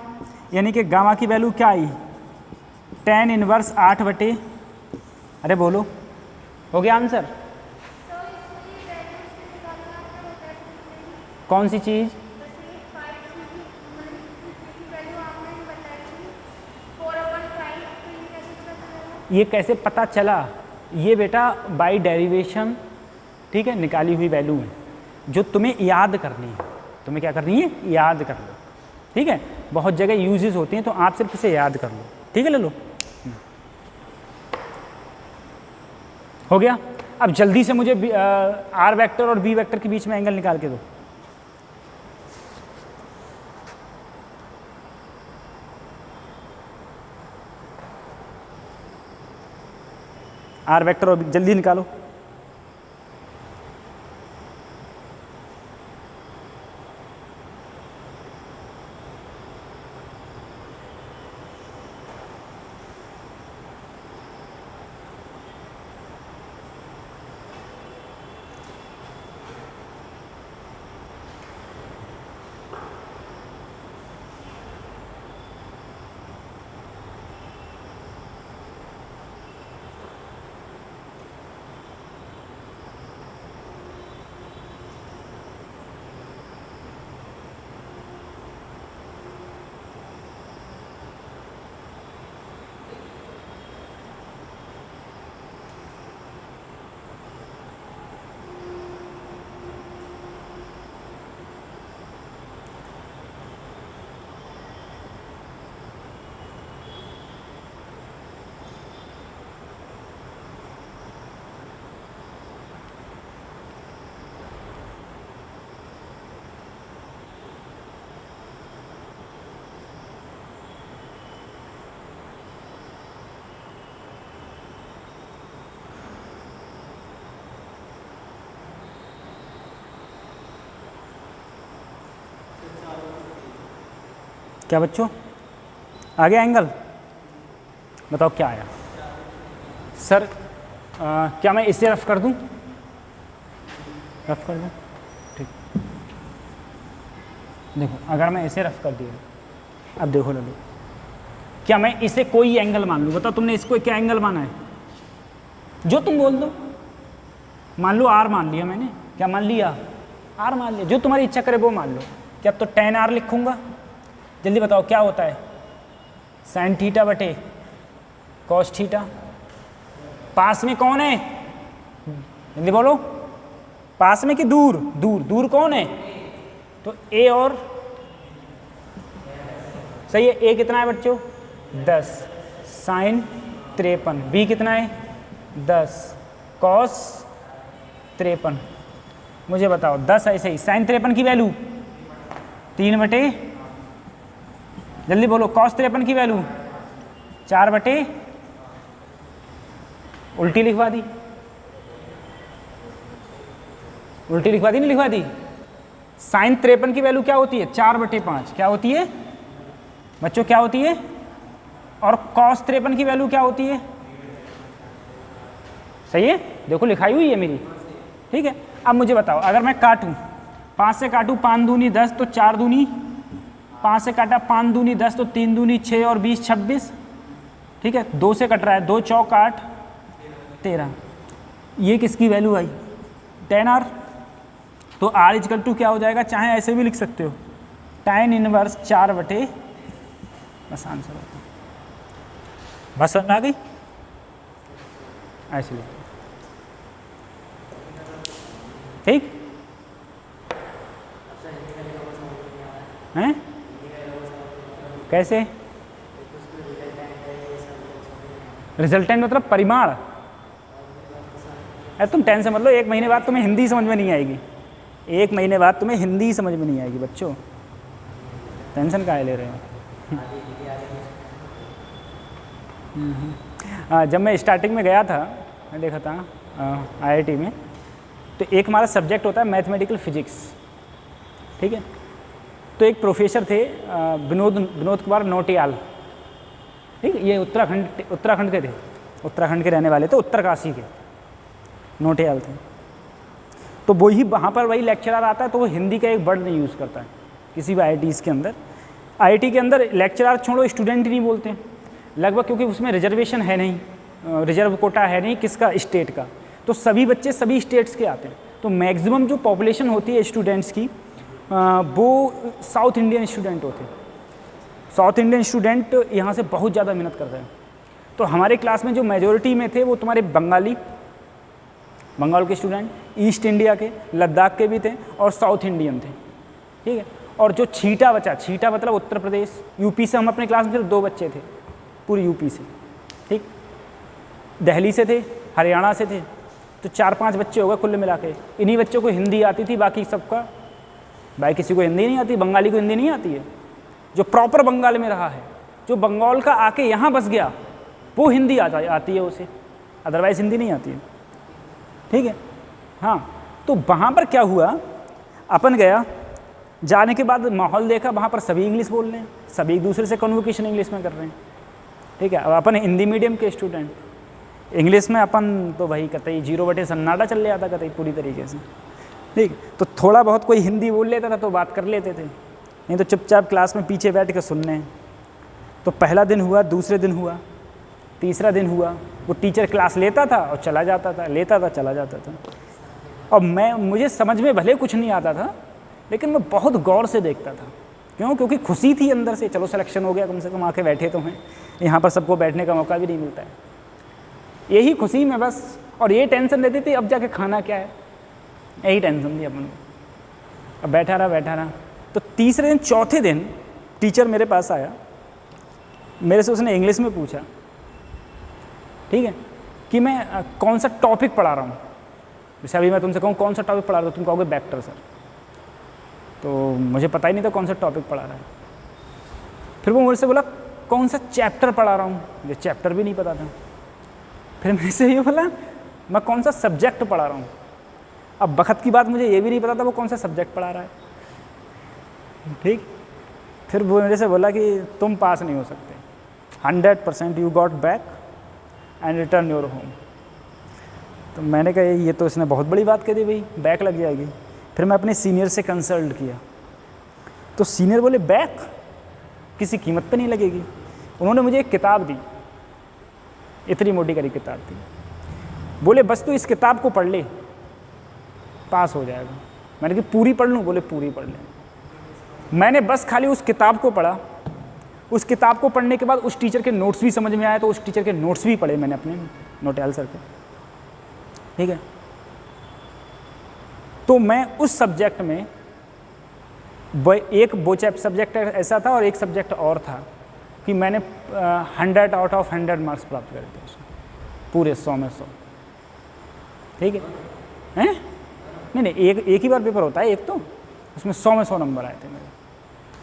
यानी कि गामा की वैल्यू क्या आई? 10 इनवर्स 8 बटे, अरे बोलो, हो गया आंसर? कौन सी चीज़? ये कैसे पता चला? ये बेटा बाय डेरिवेशन, ठीक है, निकाली हुई वैल्यू है जो तुम्हें याद करनी है। तुम्हें क्या करनी है? याद कर लो, ठीक है। बहुत जगह यूजेस होती हैं तो आप सिर्फ इसे याद कर लो, ठीक है। ले लो, हो गया। अब जल्दी से मुझे आर वेक्टर और बी वेक्टर के बीच में एंगल निकाल के दो। आर वेक्टर और जल्दी निकालो। क्या बच्चों आ गया एंगल? बताओ क्या आया? सर क्या मैं इसे रफ कर दूं? रफ कर दूं? ठीक। देखो अगर मैं इसे रफ कर दिया, अब देखो लल्लू, क्या मैं इसे कोई एंगल मान लूँ? बताओ तुमने इसको क्या एंगल माना है? जो तुम बोल दो। मान लो आर मान लिया मैंने। क्या मान लिया? आर मान लिया। जो तुम्हारी इच्छा करे वो मान लो। क्या तो tan r लिखूंगा? जल्दी बताओ क्या होता है? sin थीटा बटे cos थीटा। पास में कौन है? जल्दी बोलो। पास में कि दूर? दूर। दूर कौन है? तो a और सही है। a कितना है बच्चों? 10 sin 53। b कितना है? 10 cos 53। मुझे बताओ 10 ऐसे ही sin 53 की वैल्यू 3 बटे, जल्दी बोलो, cos 53 की वैल्यू 4 बटे, उल्टी लिखवा दी? उल्टी लिखवा दी नहीं लिखवा दी? sin 53 की वैल्यू क्या होती है? 4 बटे 5। क्या होती है बच्चों? क्या होती है? और cos 53 की वैल्यू क्या होती है? सही है, देखो लिखाई हुई है मेरी। ठीक है, अब मुझे बताओ अगर मैं काटूं, 5 से काटूं 5 दूनी 10 तो 4 दूनी, 5 से काटा 5 दूनी 10 तो 3 दूनी 6 और 20 26। ठीक है, 2 से कट रहा है, 2 चौक 8 13। ये किसकी वैल्यू आई? tan r। तो r इजकल टू क्या हो जाएगा? चाहे ऐसे भी लिख सकते हो, tan इनवर्स 4 बटे, बस आंसर होता। बस समझ आ गई? ऐसे लिखो। ठीक हैं? कैसे? रिजल्टेंट मतलब परिमाण। अरे तुम टेंशन मतलब 1 महीने बाद तुम्हें हिंदी समझ में नहीं आएगी। 1 महीने बाद तुम्हें हिंदी समझ में नहीं आएगी बच्चों, टेंशन काहे ले रहे हो? जब मैं स्टार्टिंग में गया था, मैं देखा था IIT में, तो एक हमारा सब्जेक्ट होता है मैथमेटिकल फिजिक्स। ठीक है, तो एक प्रोफेसर थे विनोद कुमार नौटियाल। ठीक है, ये उत्तराखंड के थे, उत्तराखंड के रहने वाले थे, उत्तरकाशी के नौटियाल थे। तो वही वहाँ पर वही लेक्चरर आता है, तो वो हिंदी का एक वर्ड नहीं यूज़ करता है किसी भी IITs के अंदर। IIT के अंदर लेक्चरर छोड़ो, स्टूडेंट ही नहीं बोलते लगभग, क्योंकि उसमें रिजर्वेशन है नहीं, रिजर्व कोटा है नहीं किसका? स्टेट का। तो सभी बच्चे सभी स्टेट्स के आते हैं। तो मैक्सिमम जो पॉपुलेशन होती है स्टूडेंट्स की वो साउथ इंडियन स्टूडेंट होते हैं। साउथ इंडियन स्टूडेंट यहाँ से बहुत ज़्यादा मेहनत करते हैं। तो हमारे क्लास में जो मेजॉरिटी में थे वो तुम्हारे बंगाल के स्टूडेंट, ईस्ट इंडिया के, लद्दाख के भी थे और साउथ इंडियन थे। ठीक है, और जो छीटा बचा, छीटा मतलब उत्तर प्रदेश, यूपी से हम अपने क्लास में सिर्फ 2 बच्चे थे पूरी यूपी से। ठीक, दिल्ली से थे, हरियाणा से थे, तो 4-5 बच्चे हो गए कुल मिला के। इन्हीं बच्चों को हिंदी आती थी, बाकी सबका भाई किसी को हिंदी नहीं आती, बंगाली को हिंदी नहीं आती है। जो प्रॉपर बंगाल में रहा है, जो बंगाल का आके यहाँ बस गया, वो हिंदी आती है उसे, अदरवाइज़ हिंदी नहीं आती है। ठीक है, हाँ, तो वहाँ पर क्या हुआ, अपन गया, जाने के बाद माहौल देखा, वहाँ पर सभी इंग्लिश बोल रहे हैं, सभी एक दूसरे से कन्वर्सेशन इंग्लिश में कर रहे हैं। ठीक है, अब अपन हिंदी मीडियम के स्टूडेंट, इंग्लिश में अपन तो भाई कतई 0 बटे सन्नाटा चल ले आता कतई पूरी तरीके से। ठीक, तो थोड़ा बहुत कोई हिंदी बोल लेता था तो बात कर लेते थे, नहीं तो चुपचाप क्लास में पीछे बैठ के सुनने। तो पहला दिन हुआ, दूसरे दिन हुआ, तीसरा दिन हुआ, वो टीचर क्लास लेता था और चला जाता था, लेता था चला जाता था। और मुझे समझ में भले कुछ नहीं आता था, लेकिन मैं बहुत गौर से देखता था। क्यों? क्योंकि खुशी थी अंदर से, चलो सिलेक्शन हो गया, कम से कम आके बैठे तो हैं, यहाँ पर सबको बैठने का मौका भी नहीं मिलता है। यही खुशी में बस, और ये टेंशन रहती थी अब जाके खाना क्या है, यही टेंशन थी अपन को। अब बैठा रहा। तो तीसरे दिन चौथे दिन टीचर मेरे पास आया, मेरे से उसने इंग्लिश में पूछा, ठीक है, कि मैं कौन सा टॉपिक पढ़ा रहा हूँ। जैसे अभी मैं तुमसे कहूँ कौन सा टॉपिक पढ़ा रहा हूँ, तुम कहोगे वेक्टर सर, तो मुझे पता ही नहीं था कौन सा टॉपिक पढ़ा रहा है। फिर वो मुझसे बोला कौन सा चैप्टर पढ़ा रहा हूँ, मुझे चैप्टर भी नहीं पता था। फिर मेरे से ये बोला मैं कौन सा सब्जेक्ट पढ़ा रहा हूँ। अब बखत की बात, मुझे ये भी नहीं पता था वो कौन सा सब्जेक्ट पढ़ा रहा है। ठीक, फिर वो मेरे से बोला कि तुम पास नहीं हो सकते, 100% you got back and return your home. तो मैंने कहा ये तो इसने बहुत बड़ी बात कह दी भाई, बैक लग जाएगी। फिर मैं अपने सीनियर से कंसल्ट किया, तो सीनियर बोले बैक किसी कीमत पे नहीं लगेगी। उन्होंने मुझे एक किताब दी, इतनी मोटी करी किताब थी, बोले बस तू इस किताब को पढ़ ले, पास हो जाएगा। मैंने कहा पूरी पढ़ लूँ? बोले पूरी पढ़ ले। मैंने बस खाली उस किताब को पढ़ा। उस किताब को पढ़ने के बाद उस टीचर के नोट्स भी समझ में आए, तो उस टीचर के नोट्स भी पढ़े मैंने अपने नोटियाल सर के, ठीक है। तो मैं उस सब्जेक्ट में एक वो सब्जेक्ट ऐसा था और एक सब्जेक्ट और था कि मैंने 100 आउट ऑफ 100 मार्क्स प्राप्त करे थे उसमें, पूरे 100 में 100, ठीक है। हैं? नहीं, एक ही बार पेपर होता है एक, तो उसमें 100 में 100 नंबर आए थे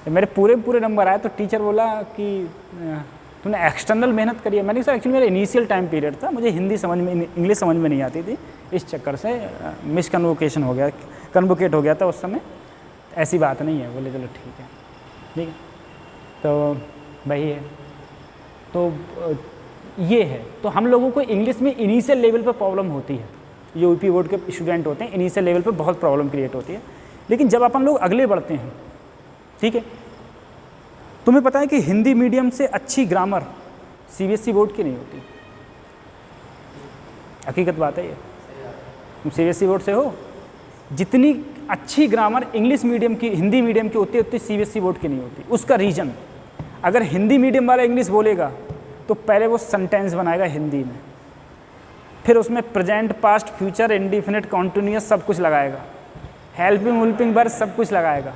मेरे पूरे नंबर आए। तो टीचर बोला कि तूने एक्सटर्नल मेहनत करी है। मैंने कहा एक्चुअली मेरा इनिशियल टाइम पीरियड था, मुझे हिंदी समझ में, इंग्लिश समझ में नहीं आती थी, इस चक्कर से मिसकन्वोकेशन हो गया, कन्वोकेट हो गया था उस समय, ऐसी बात नहीं है। बोले चलो ठीक है, ठीक है। तो वही है, तो ये है। तो हम लोगों को इंग्लिश में इनिशियल लेवल पर प्रॉब्लम होती है, जो यूपी बोर्ड के स्टूडेंट होते हैं, इनिशियल लेवल पर बहुत प्रॉब्लम क्रिएट होती है। लेकिन जब अपन लोग अगले बढ़ते हैं, ठीक है, तुम्हें पता है कि हिंदी मीडियम से अच्छी ग्रामर सीबीएसई बोर्ड की नहीं होती, हकीकत बात है ये। तुम सीबीएसई बोर्ड से हो, जितनी अच्छी ग्रामर इंग्लिश मीडियम की, हिंदी मीडियम की होती है, उतनी सीबीएसई बोर्ड की नहीं होती। उसका रीज़न, अगर हिंदी मीडियम वाला इंग्लिश बोलेगा तो पहले वो सेंटेंस बनाएगा हिंदी में, फिर उसमें present, past, future, indefinite, continuous सब कुछ लगाएगा, हेल्पिंग वुल्पिंग वर्ब सब कुछ लगाएगा,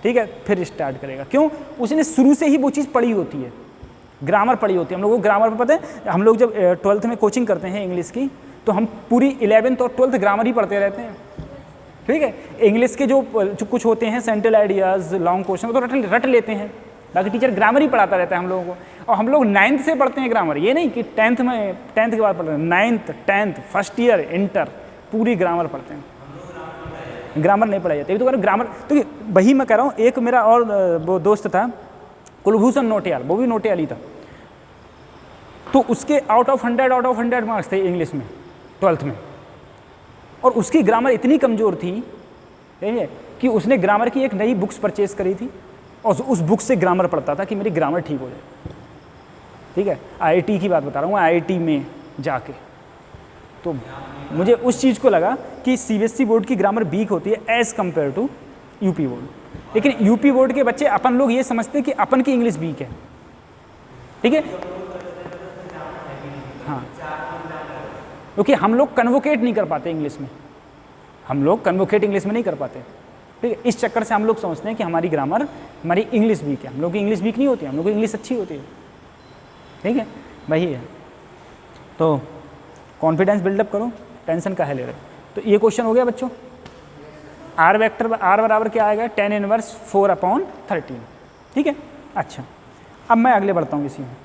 ठीक है, फिर स्टार्ट करेगा। क्यों? उसने शुरू से ही वो चीज़ पढ़ी होती है, ग्रामर पढ़ी होती है। हम लोगों को ग्रामर पर पता है, हम लोग जब 12th में कोचिंग करते हैं इंग्लिश की, तो हम पूरी 11th और 12th ग्रामर ही पढ़ते रहते हैं, ठीक है। इंग्लिश के जो कुछ होते हैं सेंट्रल आइडियाज़, लॉन्ग क्वेश्चन, तो रट लेते हैं, बाकी टीचर ग्रामर ही पढ़ाता रहता है हम लोगों को। और हम लोग 9th से पढ़ते हैं ग्रामर, ये नहीं कि 10th के बाद पढ़ते हैं, 9th, 10th, first year, inter, पूरी ग्रामर पढ़ते हैं, ग्रामर नहीं पढ़ाई जाती। तो ग्रामर, तो वही मैं कह रहा हूँ। एक मेरा और वो दोस्त था कुलभूषण नोटियाल, वो भी नोटियाल ही था, तो उसके आउट ऑफ 100 मार्क्स थे इंग्लिश में 12th में, और उसकी ग्रामर इतनी कमज़ोर थी कि उसने ग्रामर की एक नई बुक्स परचेज़ करी थी और उस बुक से ग्रामर पढ़ता था कि मेरी ग्रामर ठीक हो जाए, ठीक है। आईआईटी की बात बता रहा हूँ, आईआईटी में जाके, तो मुझे उस चीज़ को लगा कि सीबीएसई बोर्ड की ग्रामर वीक होती है as compare to UP board. लेकिन यूपी बोर्ड के बच्चे, अपन लोग ये समझते हैं कि अपन की इंग्लिश वीक है, ठीक है, हाँ, क्योंकि हम लोग कन्वोकेट नहीं कर पाते इंग्लिश में, हम लोग कन्वोकेट इंग्लिश में नहीं कर पाते, ठीक है। इस चक्कर से हम लोग समझते हैं कि हमारी ग्रामर, हमारी इंग्लिश वीक है। हम लोग की इंग्लिश वीक नहीं होती, हम लोग की इंग्लिश अच्छी होती है, ठीक है, वही है। तो कॉन्फिडेंस बिल्डअप करो, टेंशन काहे ले रहे। तो ये क्वेश्चन हो गया बच्चों। आर वेक्टर, आर बराबर क्या आएगा, 10 इनवर्स 4/13, ठीक है। अच्छा, अब मैं अगले बढ़ता हूँ इसी में।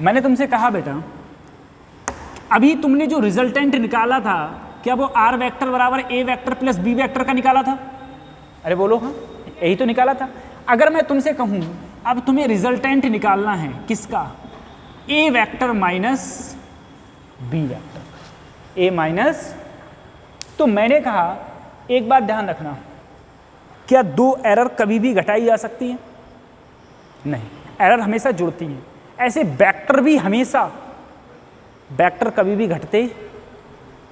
मैंने तुमसे कहा बेटा, अभी तुमने जो रिजल्टेंट निकाला था, क्या वो आर वेक्टर बराबर ए वेक्टर प्लस बी वेक्टर का निकाला था? अरे बोलो हाँ, यही तो निकाला था। अगर मैं तुमसे कहूँ अब तुम्हें रिजल्टेंट निकालना है किसका, ए वेक्टर माइनस बी वेक्टर, ए माइनस, तो मैंने कहा एक बात ध्यान रखना, क्या दो एरर कभी भी घटाई जा सकती है? नहीं, एरर हमेशा जुड़ती है। ऐसे वेक्टर भी हमेशा, वेक्टर कभी भी घटते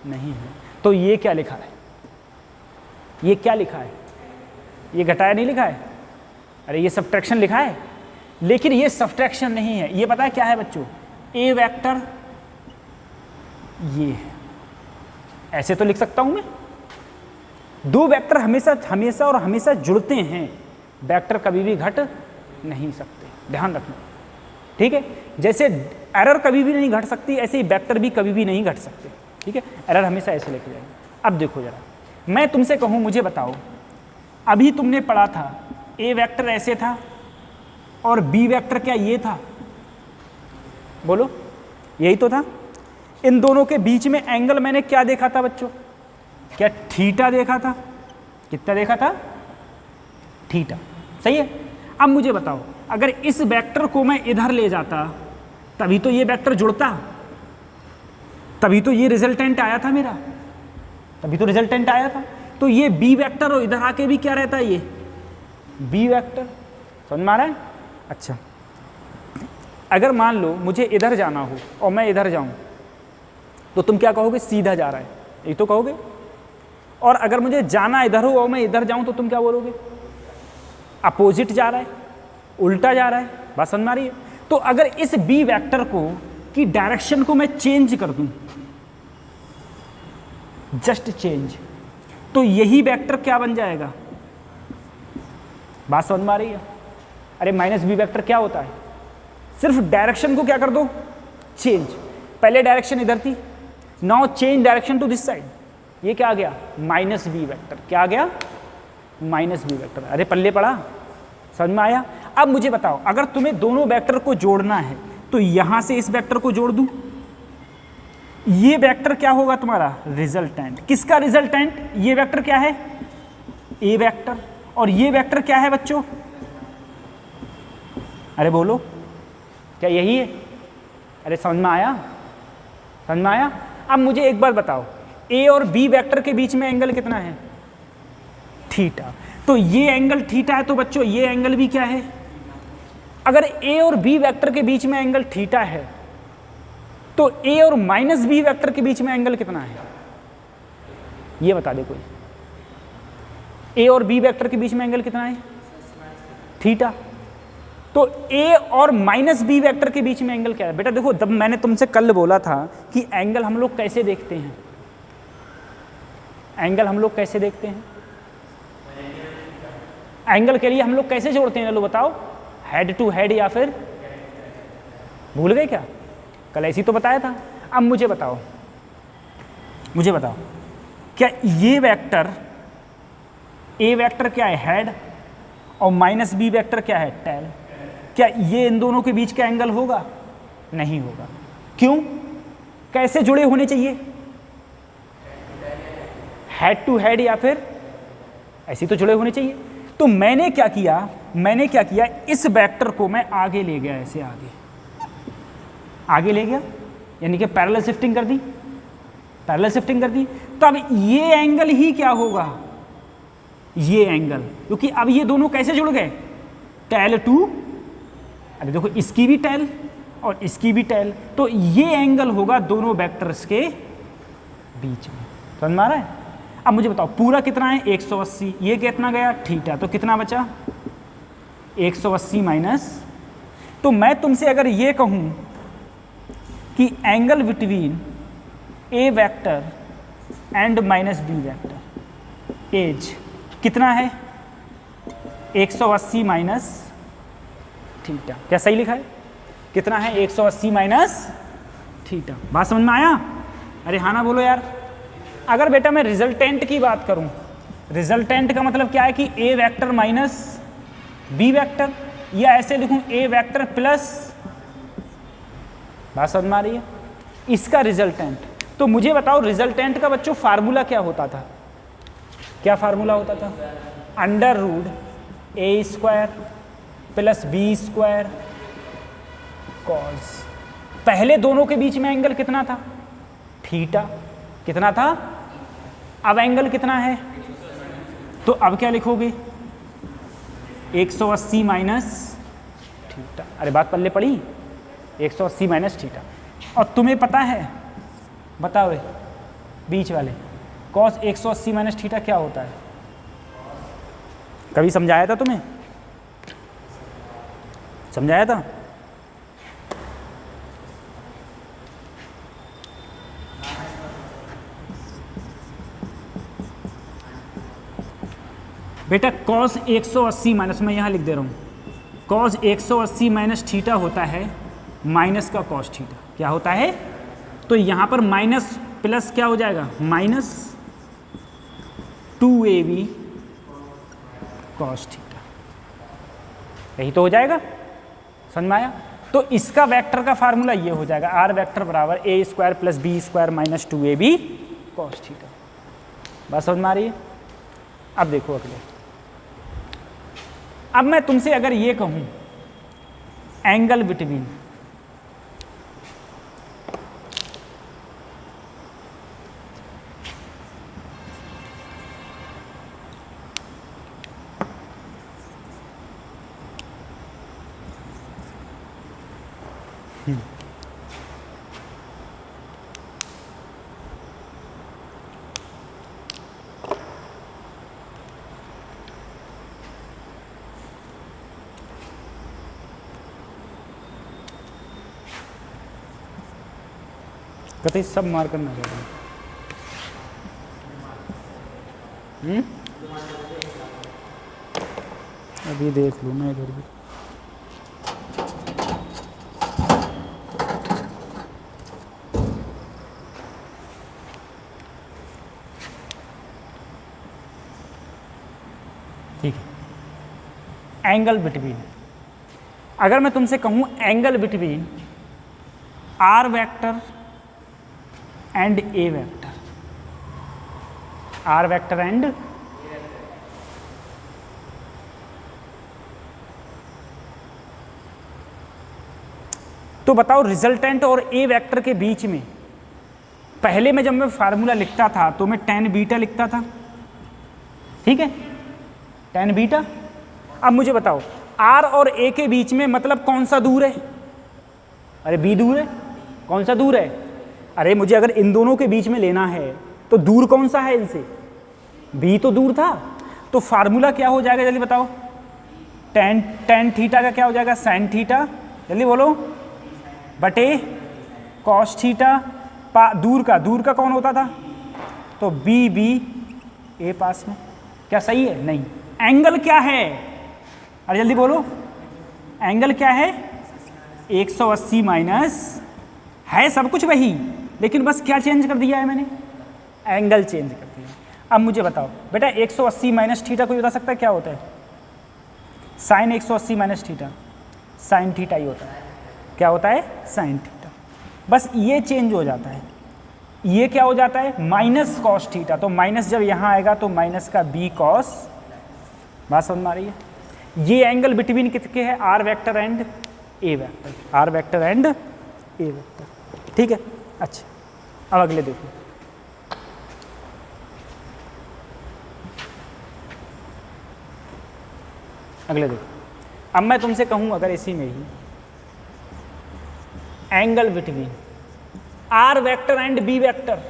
नहीं है। तो ये क्या लिखा है, ये क्या लिखा है, ये घटाया नहीं लिखा है, अरे ये सब्ट्रैक्शन लिखा है, लेकिन ये सब्ट्रैक्शन नहीं है। ये पता है क्या है बच्चों, ए वेक्टर ये है, ऐसे तो लिख सकता हूं मैं। दो वेक्टर हमेशा हमेशा और हमेशा जुड़ते हैं, वेक्टर कभी भी घट नहीं सकते, ध्यान रखना, ठीक है। जैसे एरर कभी भी नहीं घट सकती, ऐसे ही वेक्टर भी कभी भी नहीं घट सकते, ठीक है। एरर हमेशा ऐसे लिखे जाएंगे। अब देखो जरा, मैं तुमसे कहूँ, मुझे बताओ, अभी तुमने पढ़ा था ए वेक्टर ऐसे था और बी वेक्टर क्या ये था, बोलो, यही तो था। इन दोनों के बीच में एंगल मैंने क्या देखा था बच्चों? क्या थीटा देखा था? कितना देखा था? थीटा। सही है। अब मुझे बताओ, अगर इस वेक्टर को मैं इधर ले जाता तभी तो ये वेक्टर जुड़ता, तभी तो ये रिजल्टेंट आया था मेरा, तभी तो रिजल्टेंट आया था। तो ये बी वेक्टर और इधर आके भी क्या रहता है? ये बी वेक्टर। समझ में आ रहा है? अच्छा, अगर मान लो मुझे इधर जाना हो और मैं इधर जाऊं तो तुम क्या कहोगे? सीधा जा रहा है, यही तो कहोगे। और अगर मुझे जाना इधर हो और मैं इधर जाऊं तो तुम क्या बोलोगे? अपोजिट जा रहा है, उल्टा जा रहा है। बात समझ में आ रही है? तो अगर इस बी वेक्टर को की डायरेक्शन को मैं चेंज कर दूं, जस्ट चेंज, तो यही वेक्टर क्या बन जाएगा? बात समझ में आ रही है? अरे माइनस बी वेक्टर क्या होता है? सिर्फ डायरेक्शन को क्या कर दो? चेंज। पहले डायरेक्शन इधर थी, now change direction to this side, ये क्या आ गया? Minus B vector. क्या आ गया? Minus B vector. अरे पल्ले पड़ा, समझ में आया? अब मुझे बताओ, अगर तुम्हें दोनों वेक्टर को जोड़ना है तो यहां से इस वेक्टर को जोड़ दूं, ये वेक्टर क्या होगा तुम्हारा? रिजल्टेंट। किसका रिजल्टेंट? ये वेक्टर क्या है? A vector. और ये वेक्टर क्या है बच्चों? अरे बोलो, क्या यही है? अरे समझ में आया? समझ में आया? अब मुझे एक बार बताओ, ए और बी वेक्टर के बीच में एंगल कितना है? थीटा। तो ये एंगल थीटा है, तो बच्चों ये एंगल भी क्या है? अगर ए और बी वेक्टर के बीच में एंगल थीटा है तो ए और माइनस बी वेक्टर के बीच में एंगल कितना है? ये बता दे कोई। ए और बी वेक्टर के बीच में एंगल कितना है? थीटा। तो ए और माइनस बी वेक्टर के बीच में एंगल क्या है? बेटा देखो, जब मैंने तुमसे कल बोला था कि एंगल हम लोग कैसे देखते हैं, एंगल हम लोग कैसे देखते हैं, एंगल के लिए हम लोग कैसे जोड़ते हैं? लो बताओ, हेड टू हेड या फिर भूल गए क्या? कल ऐसी तो बताया था। अब मुझे बताओ, मुझे बताओ, क्या ये वेक्टर ए वेक्टर क्या है? हेड। और माइनस बी वेक्टर क्या है? टेल। क्या ये इन दोनों के बीच का एंगल होगा? नहीं होगा। क्यों? कैसे जुड़े होने चाहिए? हेड टू हेड या फिर ऐसे तो जुड़े होने चाहिए। तो मैंने क्या किया? मैंने क्या किया, इस वेक्टर को मैं आगे ले गया, ऐसे आगे ले गया, यानी कि पैरेलल शिफ्टिंग कर दी, पैरेलल शिफ्टिंग कर दी। तो अब ये एंगल ही क्या होगा? ये एंगल, क्योंकि अब ये दोनों कैसे जुड़ गए? टेल टू, अरे देखो इसकी भी टेल और इसकी भी टेल, तो ये एंगल होगा दोनों वेक्टर्स के बीच में। समझ में आ रहा है? अब मुझे बताओ, पूरा कितना है? 180। ये कितना गया? थीटा। तो कितना बचा? 180 माइनस। तो मैं तुमसे अगर ये कहूं कि angle between A vector and minus B vector is कितना है? 180 माइनस थीटा। क्या सही लिखा है? कितना है? 180 माइनस थीटा। बात समझ में आया? अरे हाँ ना बोलो यार। अगर बेटा मैं रिजल्टेंट की बात करूं, रिजल्टेंट का मतलब क्या है कि ए वेक्टर माइनस बी वेक्टर, या ऐसे लिखूं ए वेक्टर प्लस, बात समझ में आ रही है? इसका रिजल्टेंट। तो मुझे बताओ, रिजल्टेंट का बच्चों फार्मूला क्या होता था? क्या फार्मूला होता था? Under root a square plus b square cos. पहले दोनों के बीच में एंगल कितना था? थीटा। कितना था? अब एंगल कितना है? तो अब क्या लिखोगे? 180 माइनस थीटा। अरे बात पल्ले पड़ी? 180 माइनस थीटा। और तुम्हें पता है, बताओ बीच वाले, कॉस 180 माइनस थीटा क्या होता है? कभी समझाया था तुम्हें? समझाया था? बेटा कॉस 180 माइनस, मैं यहाँ लिख दे रहा हूँ, कॉस 180 माइनस थीटा होता है माइनस का कॉस थीटा। क्या होता है? तो यहाँ पर माइनस प्लस क्या हो जाएगा? Minus 2ab cos theta. यही तो हो जाएगा। समझ में आया? तो इसका वेक्टर का फार्मूला ये हो जाएगा, आर वेक्टर बराबर a square plus b square minus 2ab cos theta. बात समझ में आ रही है? अब देखो अगले, अब मैं तुमसे अगर ये कहूं एंगल बिटवीन कहते सब मार करना चाहते हैं। अभी देख लूँ मैं इधर भी। ठीक है, एंगल बिटवीन, अगर मैं तुमसे कहूँ angle between R vector and A vector, R vector and तो बताओ रिजल्टेंट और ए वेक्टर के बीच में, पहले में जब मैं फार्मूला लिखता था तो मैं tan बीटा लिखता था, ठीक है, tan बीटा। अब मुझे बताओ r और a के बीच में मतलब कौन सा दूर है? अरे b दूर है। कौन सा दूर है? अरे मुझे अगर इन दोनों के बीच में लेना है तो दूर कौन सा है इनसे? b तो दूर था। तो फार्मूला क्या हो जाएगा जल्दी बताओ? tan थीटा का क्या हो जाएगा? sin थीटा, जल्दी बोलो, बटे cos थीटा। दूर का कौन होता था? तो b a पास में। क्या सही है? नहीं। एंगल क्या है? अरे जल्दी बोलो, एंगल क्या है? 180 माइनस, है सब कुछ वही, लेकिन बस क्या चेंज कर दिया है मैंने? एंगल चेंज कर दिया। अब मुझे बताओ बेटा 180 माइनस थीटा कोई बता सकता है क्या होता है? Sine 180 minus theta, sine theta ही होता है। क्या होता है? Sine theta. बस ये चेंज हो जाता है। ये क्या हो जाता है? Minus cos theta. तो माइनस जब यहाँ आएगा तो माइनस का बी कॉस। बात समझ में आ रही है? ये एंगल बिटवीन किसके है? R vector and A vector, R vector and A vector. ठीक है, अच्छा अब अगले देखो, अगले देखो। अब मैं तुमसे कहूं अगर इसी में ही angle between R vector and B vector,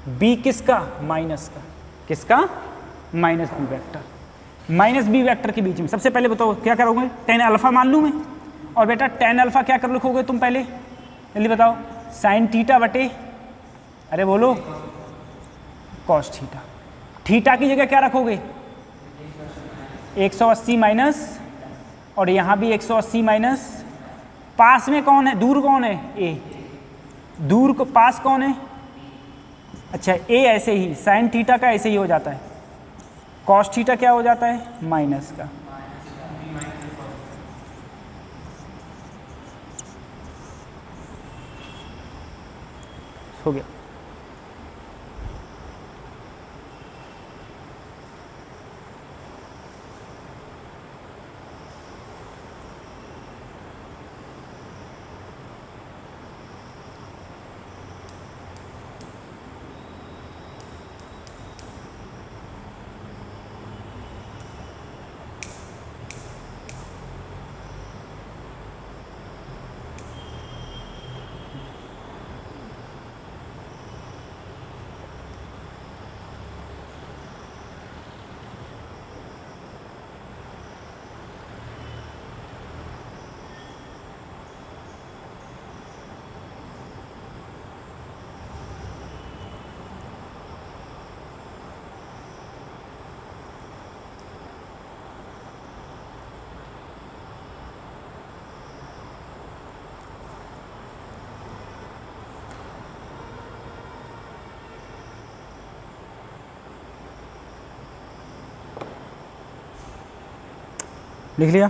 b किसका? माइनस का। किसका? Minus B vector. Minus B vector के बीच में सबसे पहले बताओ क्या करोगे? टेन अल्फा मान लूँ मैं, और बेटा टेन अल्फा क्या कर लिखोगे तुम पहले? जल्दी बताओ। साइन थीटा बटे, अरे बोलो, कॉस थीटा। थीटा की जगह क्या रखोगे? 180 माइनस, और यहाँ भी 180 माइनस। पास में कौन है? दूर कौन है? ए। दूर को पास कौन है? अच्छा ए। ऐसे ही साइन थीटा का ऐसे ही हो जाता है। कॉस थीटा क्या हो जाता है? माइनस का। हो गया। लिख लिया?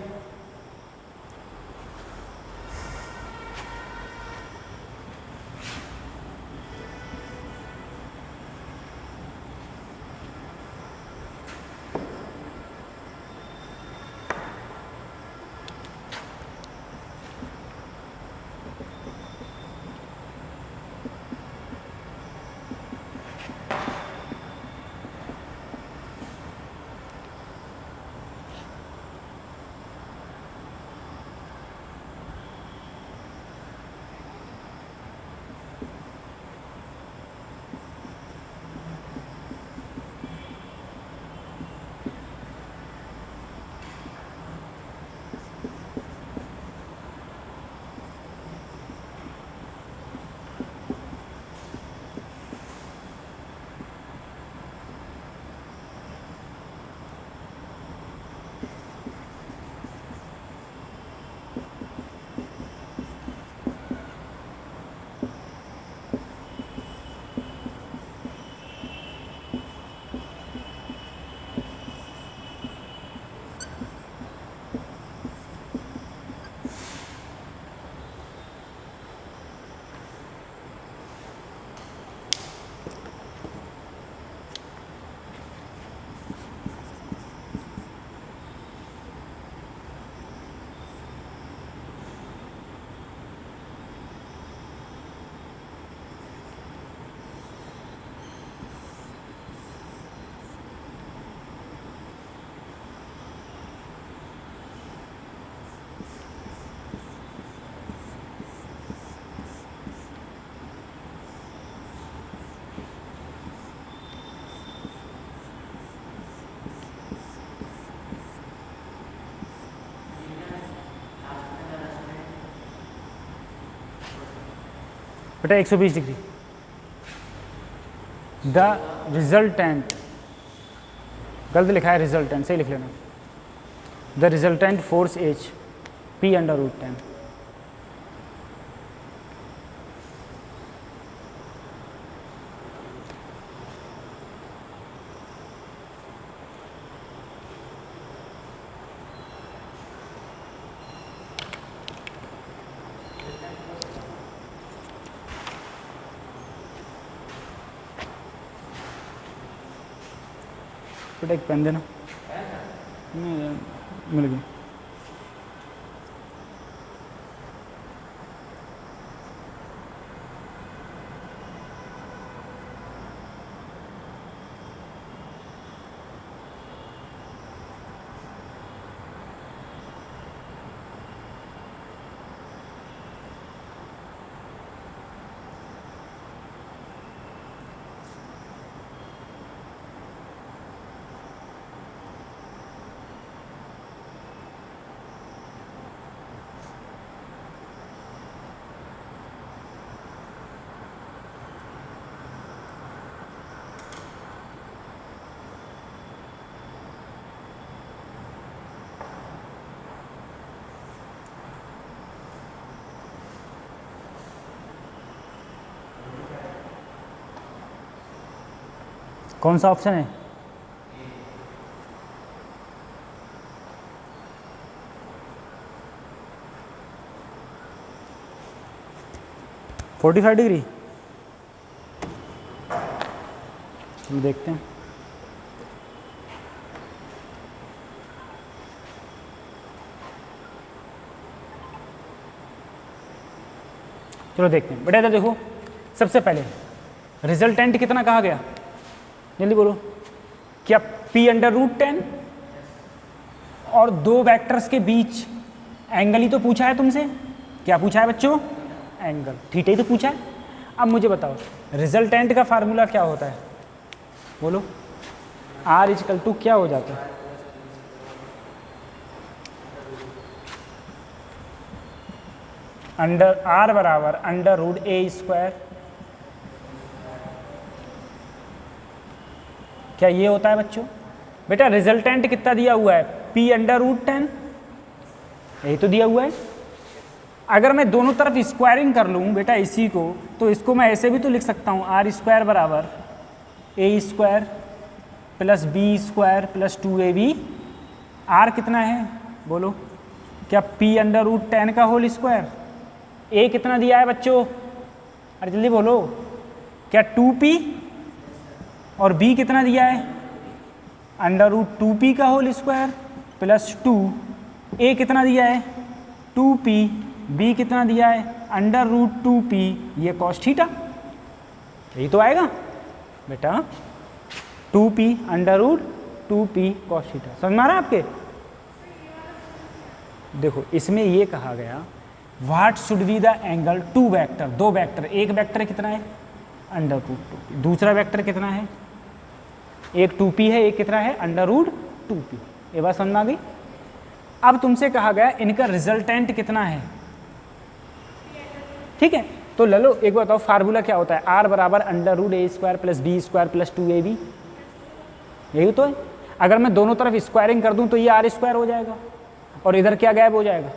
बेटा 120 डिग्री। द रिजल्टेंट, गलत लिखा है रिजल्टेंट, सही लिख लेना। The resultant force H P under root 10। बेटा एक पेन देना। नहीं, मिल गई। कौन सा ऑप्शन है? Forty 45 degree. चलो देखते हैं। चलो देखते हैं बेटा, इधर देखो। सबसे पहले रिजल्टेंट कितना कहा गया, जल्दी बोलो। क्या p अंडर रूट 10 और दो वेक्टर्स के बीच एंगल ही तो पूछा है तुमसे। क्या पूछा है बच्चों? एंगल थीटा ही तो पूछा है। अब मुझे बताओ रिजल्टेंट का फार्मूला क्या होता है, बोलो। r इक्वल टू क्या हो जाता है? अंडर r बराबर अंडर रूट ए स्क्वायर। क्या ये होता है बच्चों? बेटा रिजल्टेंट कितना दिया हुआ है? p अंडर रूट 10, यही तो दिया हुआ है। अगर मैं दोनों तरफ स्क्वायरिंग कर लूँ बेटा इसी को, तो इसको मैं ऐसे भी तो लिख सकता हूँ, आर स्क्वायर बराबर a square plus b square plus 2ab। R कितना है बोलो? क्या p अंडर रूट 10 का होल स्क्वायर। ए कितना दिया है बच्चों? अरे जल्दी बोलो। क्या 2p और b कितना दिया है? अंडर रूट 2p का होल स्क्वायर प्लस 2। a कितना दिया है? 2p। b कितना दिया है? Under root 2p। ये कॉस थीटा, यही तो आएगा बेटा। 2p under root 2p cos theta. समझ में आ रहा है आपके? देखो इसमें ये कहा गया what should be the angle two vector, दो वेक्टर। एक वेक्टर कितना है? Under root 2p। दूसरा वेक्टर कितना है? एक 2p है, एक कितना है? Under root 2p। ये बात समझ में आ गई? अब तुमसे कहा गया इनका रिजल्टेंट कितना है, ठीक है? तो ले लो एक बार बताओ फार्मूला क्या होता है? r बराबर under root a square plus b square plus 2ab, यही तो है। अगर मैं दोनों तरफ स्क्वायरिंग कर दूं तो ये r स्क्वायर हो जाएगा, और इधर क्या गायब हो जाएगा?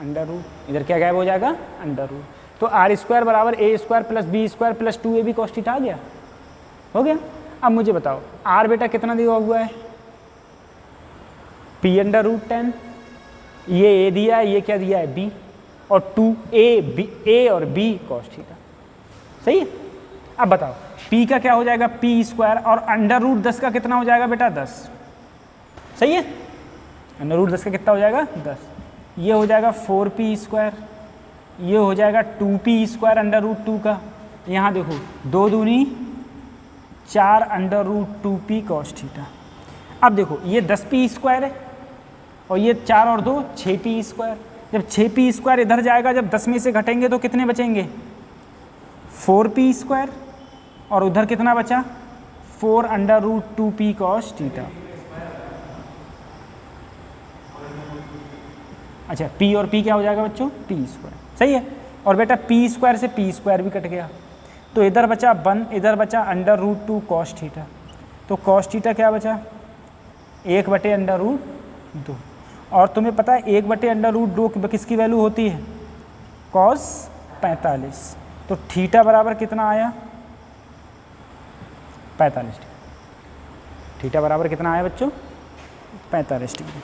Under root. इधर क्या गायब हो जाएगा? Under root. तो r स्क्वायर बराबर a square plus b square plus 2ab cos theta आ गया, हो गया। अब मुझे बताओ r बेटा कितना दिया हुआ है? p अंडर रूट 10, ये a दिया है, ये क्या दिया है? b, और 2a और b कॉस थीटा, सही है। अब बताओ p का क्या हो जाएगा? p स्क्वायर, और अंडर रूट 10 का कितना हो जाएगा बेटा? 10, सही है। अंडर रूट 10 का कितना हो जाएगा? 10। ये हो जाएगा 4p स्क्वायर, ये हो जाएगा 2p स्क्वायर अंडर रूट 2 का। यहाँ देखो 2 दूनी 4 under root 2p cos theta. अब देखो ये 10p स्क्वायर है, और ये 4 और 2 6p स्क्वायर। जब 6p स्क्वायर इधर जाएगा, जब 10 में से घटेंगे तो कितने बचेंगे? 4p स्क्वायर, और उधर कितना बचा? 4 under root 2p cos theta. अच्छा p और p क्या हो जाएगा बच्चों? p स्क्वायर, सही है। और बेटा पी स्क्वायर से पी स्क्वायर भी कट गया, तो इधर बचा 1, इधर बचा √2 कॉस थीटा। तो कॉस थीटा क्या बचा, 1/√2। और तुम्हें पता है 1/√2 किसकी वैल्यू होती है, कॉस 45। तो थीटा बराबर कितना आया, 45 डिग्री। थीटा बराबर कितना आया बच्चों, 45 डिग्री।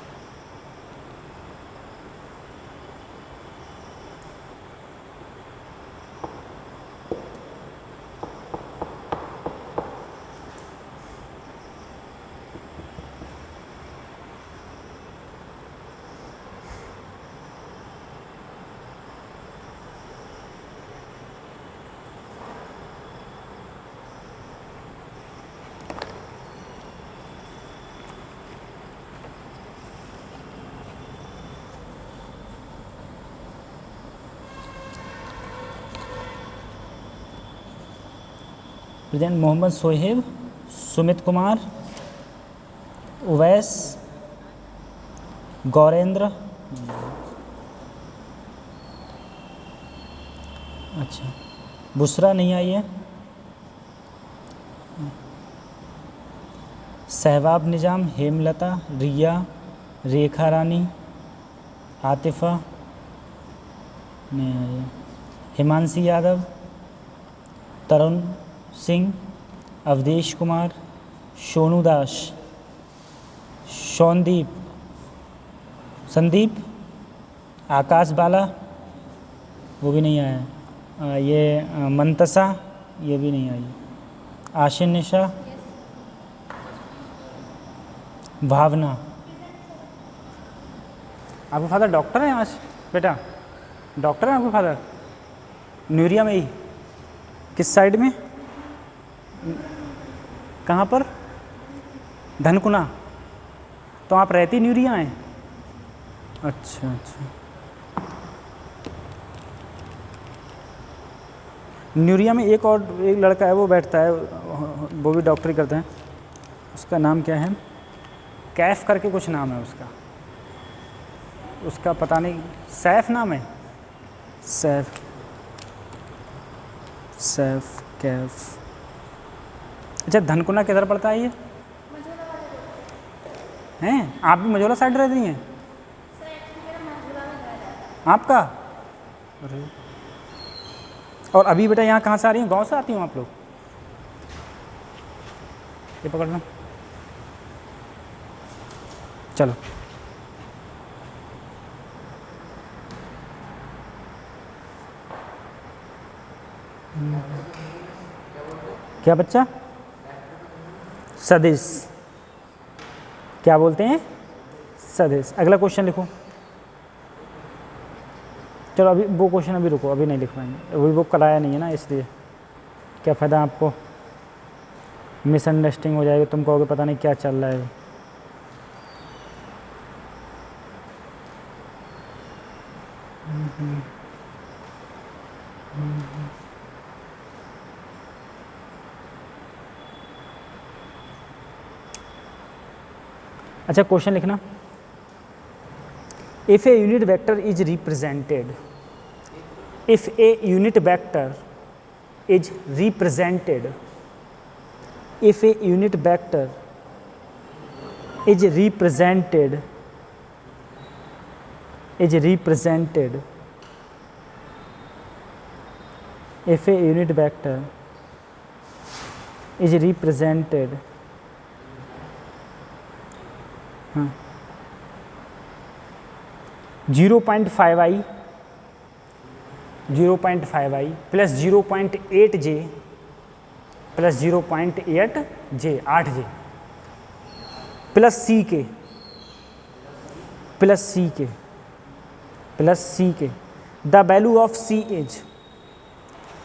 प्रेजेंट मोहम्मद सोहेब, सुमित कुमार, उवैस, गौरेंद्र, अच्छा बुसरा नहीं आई है, सहवाब निज़ाम, हेमलता, रिया, रेखा रानी, आतिफ़ा नहीं आई है, हिमांशी यादव, तरुण सिंह, अवधेश कुमार, सोनू दास, शौनदीप, संदीप, आकाश बाला, वो भी नहीं आया, ये मंतसा, ये भी नहीं आई, आशिन निशा, भावना। आपके फादर डॉक्टर हैं आज बेटा, डॉक्टर हैं आपके फादर, न्यूरिया में ही, किस साइड में, कहाँ पर, धनकुना। तो आप रहती न्यूरिया हैं, अच्छा अच्छा। न्यूरिया में एक लड़का है, वो बैठता है, वो भी डॉक्टरी करते हैं, उसका नाम क्या है, कैफ करके कुछ नाम है उसका, उसका पता नहीं, सैफ नाम है, सैफ, सैफ कैफ। अच्छा धनकुना किधर पड़ता है ये, हैं आप भी मझोला साइड रहती हैं आपका, अरे और अभी बेटा यहाँ कहाँ से आ रही हैं, गांव से आती हूँ आप लोग, ये पकड़ना, चलो क्या बच्चा, सदिश, क्या बोलते हैं, सदिश। अगला क्वेश्चन लिखो, चलो अभी वो क्वेश्चन अभी रुको, अभी नहीं लिख पाएंगे, अभी वो कराया नहीं है ना, इसलिए क्या फ़ायदा, आपको मिसअंडरस्टैंडिंग हो जाएगी, तुम कहोगे पता नहीं क्या चल रहा है। अच्छा क्वेश्चन लिखना, if a unit vector is represented, if a unit vector is represented, if a unit vector is represented, is represented, if a unit vector is represented 0.5i, 0.5i plus 0.8j plus 0.8j 8j plus c k plus c k plus c k, the value of c is,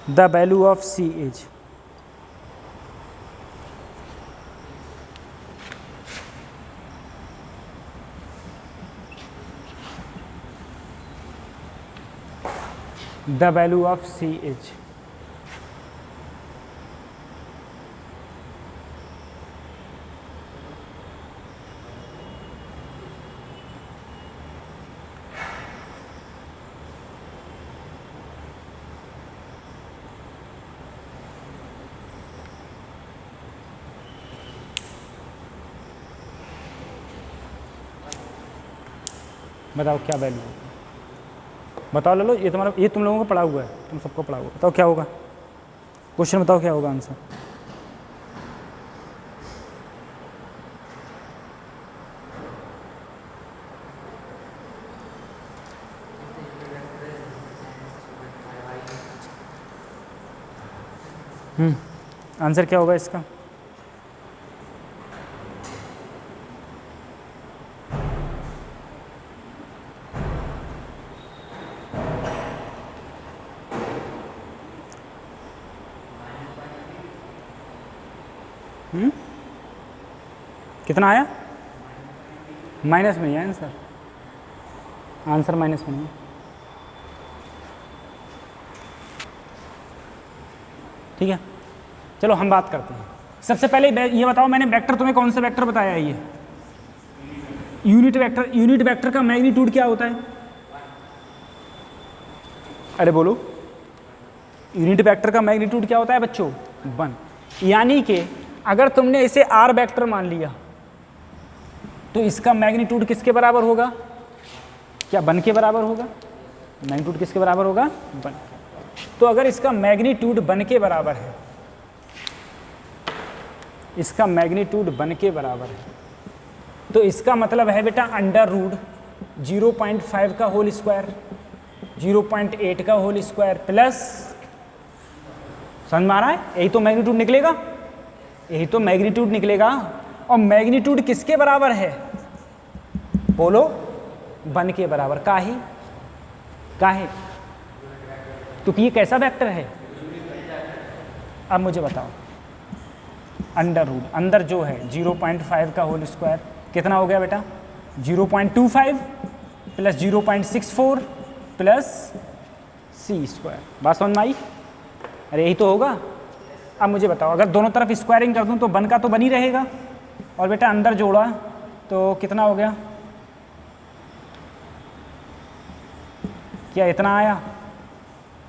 the value of C is the value of C is बताओ क्या value होगा, बताओ ले लो, ये तुम्हारा, ये तुम लोगों को पढ़ा हुआ है, तुम सबको पढ़ा हुआ है, बताओ क्या होगा क्वेश्चन, बताओ क्या होगा आंसर। आंसर क्या होगा इसका? कितना आया? माइनस में ही है आंसर, आंसर माइनस में नहीं है। ठीक है, चलो हम बात करते हैं। सबसे पहले ये बताओ, मैंने वेक्टर तुम्हें कौन सा वेक्टर बताया है? ये यूनिट वेक्टर। यूनिट वेक्टर का मैग्नीट्यूड क्या होता है? अरे बोलो, यूनिट वेक्टर का मैग्नीट्यूड क्या होता है बच्चों? 1। यानी कि अगर तुमने इसे आर वेक्टर मान लिया तो इसका मैग्नीट्यूड किसके बराबर होगा? क्या 1 के बराबर होगा? मैग्नीट्यूड किसके बराबर होगा? 1। तो अगर इसका मैग्नीट्यूड 1 के बराबर है, इसका मैग्नीट्यूड 1 के बराबर है, तो इसका मतलब है बेटा अंडर रूट 0.5 का होल स्क्वायर, 0.8 का होल स्क्वायर प्लस, समझ में आ रहा है? यही तो मैग्नीट्यूड निकलेगा, यही तो मैग्नीट्यूड निकलेगा। और मैग्नीट्यूड किसके बराबर है? बोलो, 1 के बराबर। काहे? क्योंकि ये कैसा वेक्टर है? अब मुझे बताओ, अंडर रूट, अंदर जो है 0.5 का होल स्क्वायर कितना हो गया बेटा? 0.25 प्लस 0.64 प्लस सी स्क्वायर। बात समझ में आई? अरे यही तो होगा। अब मुझे बताओ, अगर दोनों तरफ स्क्वायरिंग कर दूं तो 1 का तो 1 ही रहेगा, और बेटा अंदर जोड़ा तो कितना हो गया? क्या इतना आया?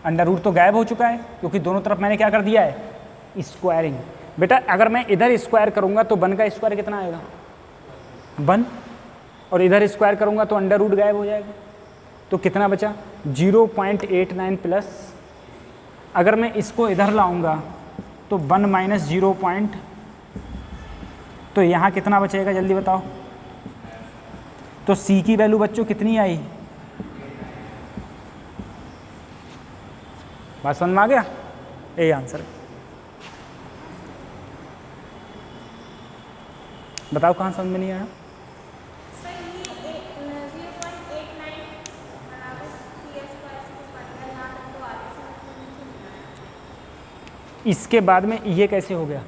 अंडर रूट तो गायब हो चुका है, क्योंकि दोनों तरफ मैंने क्या कर दिया है? स्क्वायरिंग। बेटा अगर मैं इधर स्क्वायर करूंगा तो 1 का स्क्वायर कितना आएगा? 1। और इधर स्क्वायर करूंगा तो अंडर रूट गायब हो जाएगा, तो कितना बचा? 0.89 प्लस, अगर मैं इसको इधर लाऊंगा तो 1 माइनस 0. तो यहाँ कितना बचेगा जल्दी बताओ? तो सी की वैल्यू बच्चों कितनी आई? बात समझ में आ गया? यही आंसर है। बताओ कहाँ समझ में नहीं आया? इसके बाद में ये कैसे हो गया?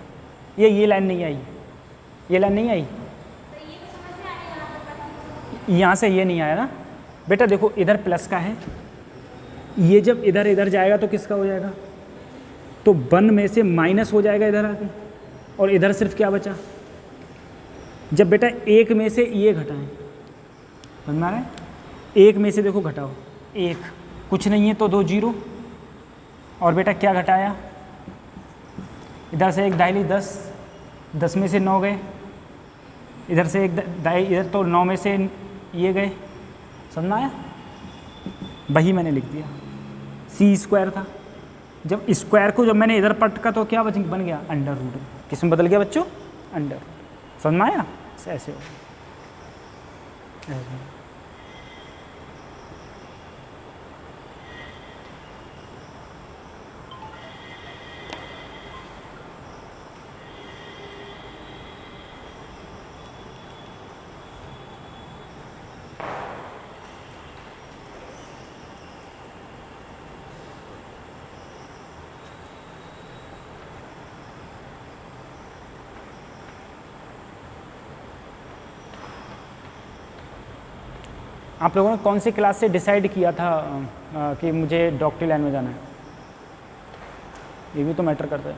ये लाइन नहीं आई, ये लाइन नहीं आई, यहाँ से ये नहीं आया ना बेटा। देखो इधर प्लस का है, ये जब इधर इधर जाएगा तो किसका हो जाएगा? तो 1 में से माइनस हो जाएगा इधर आके, और इधर सिर्फ क्या बचा? जब बेटा 1 में से ये घटाएं, समझ में आ रहा है? 1 में से देखो घटाओ, 1 कुछ नहीं है तो 2 0, और बेटा क्या घटाया? इधर से 1 दाहिली 10, 10 में से 9 गए, इधर से 1 दाई, इधर तो 9 में से ये गए, समझ में आया? वही मैंने लिख दिया, सी स्क्वायर था। जब स्क्वायर को जब मैंने इधर पटका तो क्या बन गया? Under root. किस में बदल गया बच्चों? अंडर। समझ में आया? ऐसे हो। आप लोगों ने कौन सी क्लास से डिसाइड किया था कि मुझे डॉक्टरी लाइन में जाना है? ये भी तो मैटर करता है।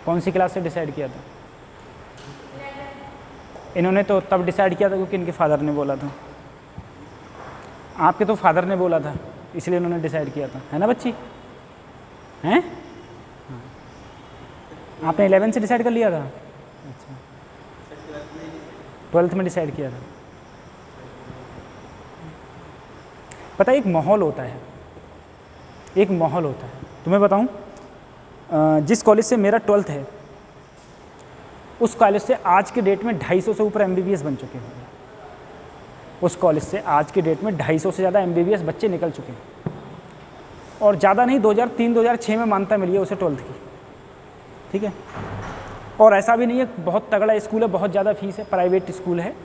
कौन सी क्लास से डिसाइड किया था? इन्होंने तो तब डिसाइड किया था क्योंकि इनके फादर ने बोला था। आपके तो फादर ने बोला था, इसलिए इन्होंने डिसाइड किया था, है ना बच्ची? हैं? आपने 11 से डिसाइड कर लिया था? अच्छा, 12th में डिसाइड किया था। पता है एक माहौल होता है, एक माहौल होता है। तुम्हें बताऊं, जिस कॉलेज से मेरा 12th है उस कॉलेज से आज के डेट में 250 से ऊपर MBBS बन चुके हैं। उस कॉलेज से आज के डेट में 250 से ज़्यादा MBBS बच्चे निकल चुके हैं, और ज़्यादा नहीं 2003-2006 में मान्यता मिली है उसे 12th की, ठीक है। और ऐसा भी नहीं है, बहुत तगड़ा स्कूल है, बहुत ज़्यादा फीस है, प्राइवेट स्कूल है,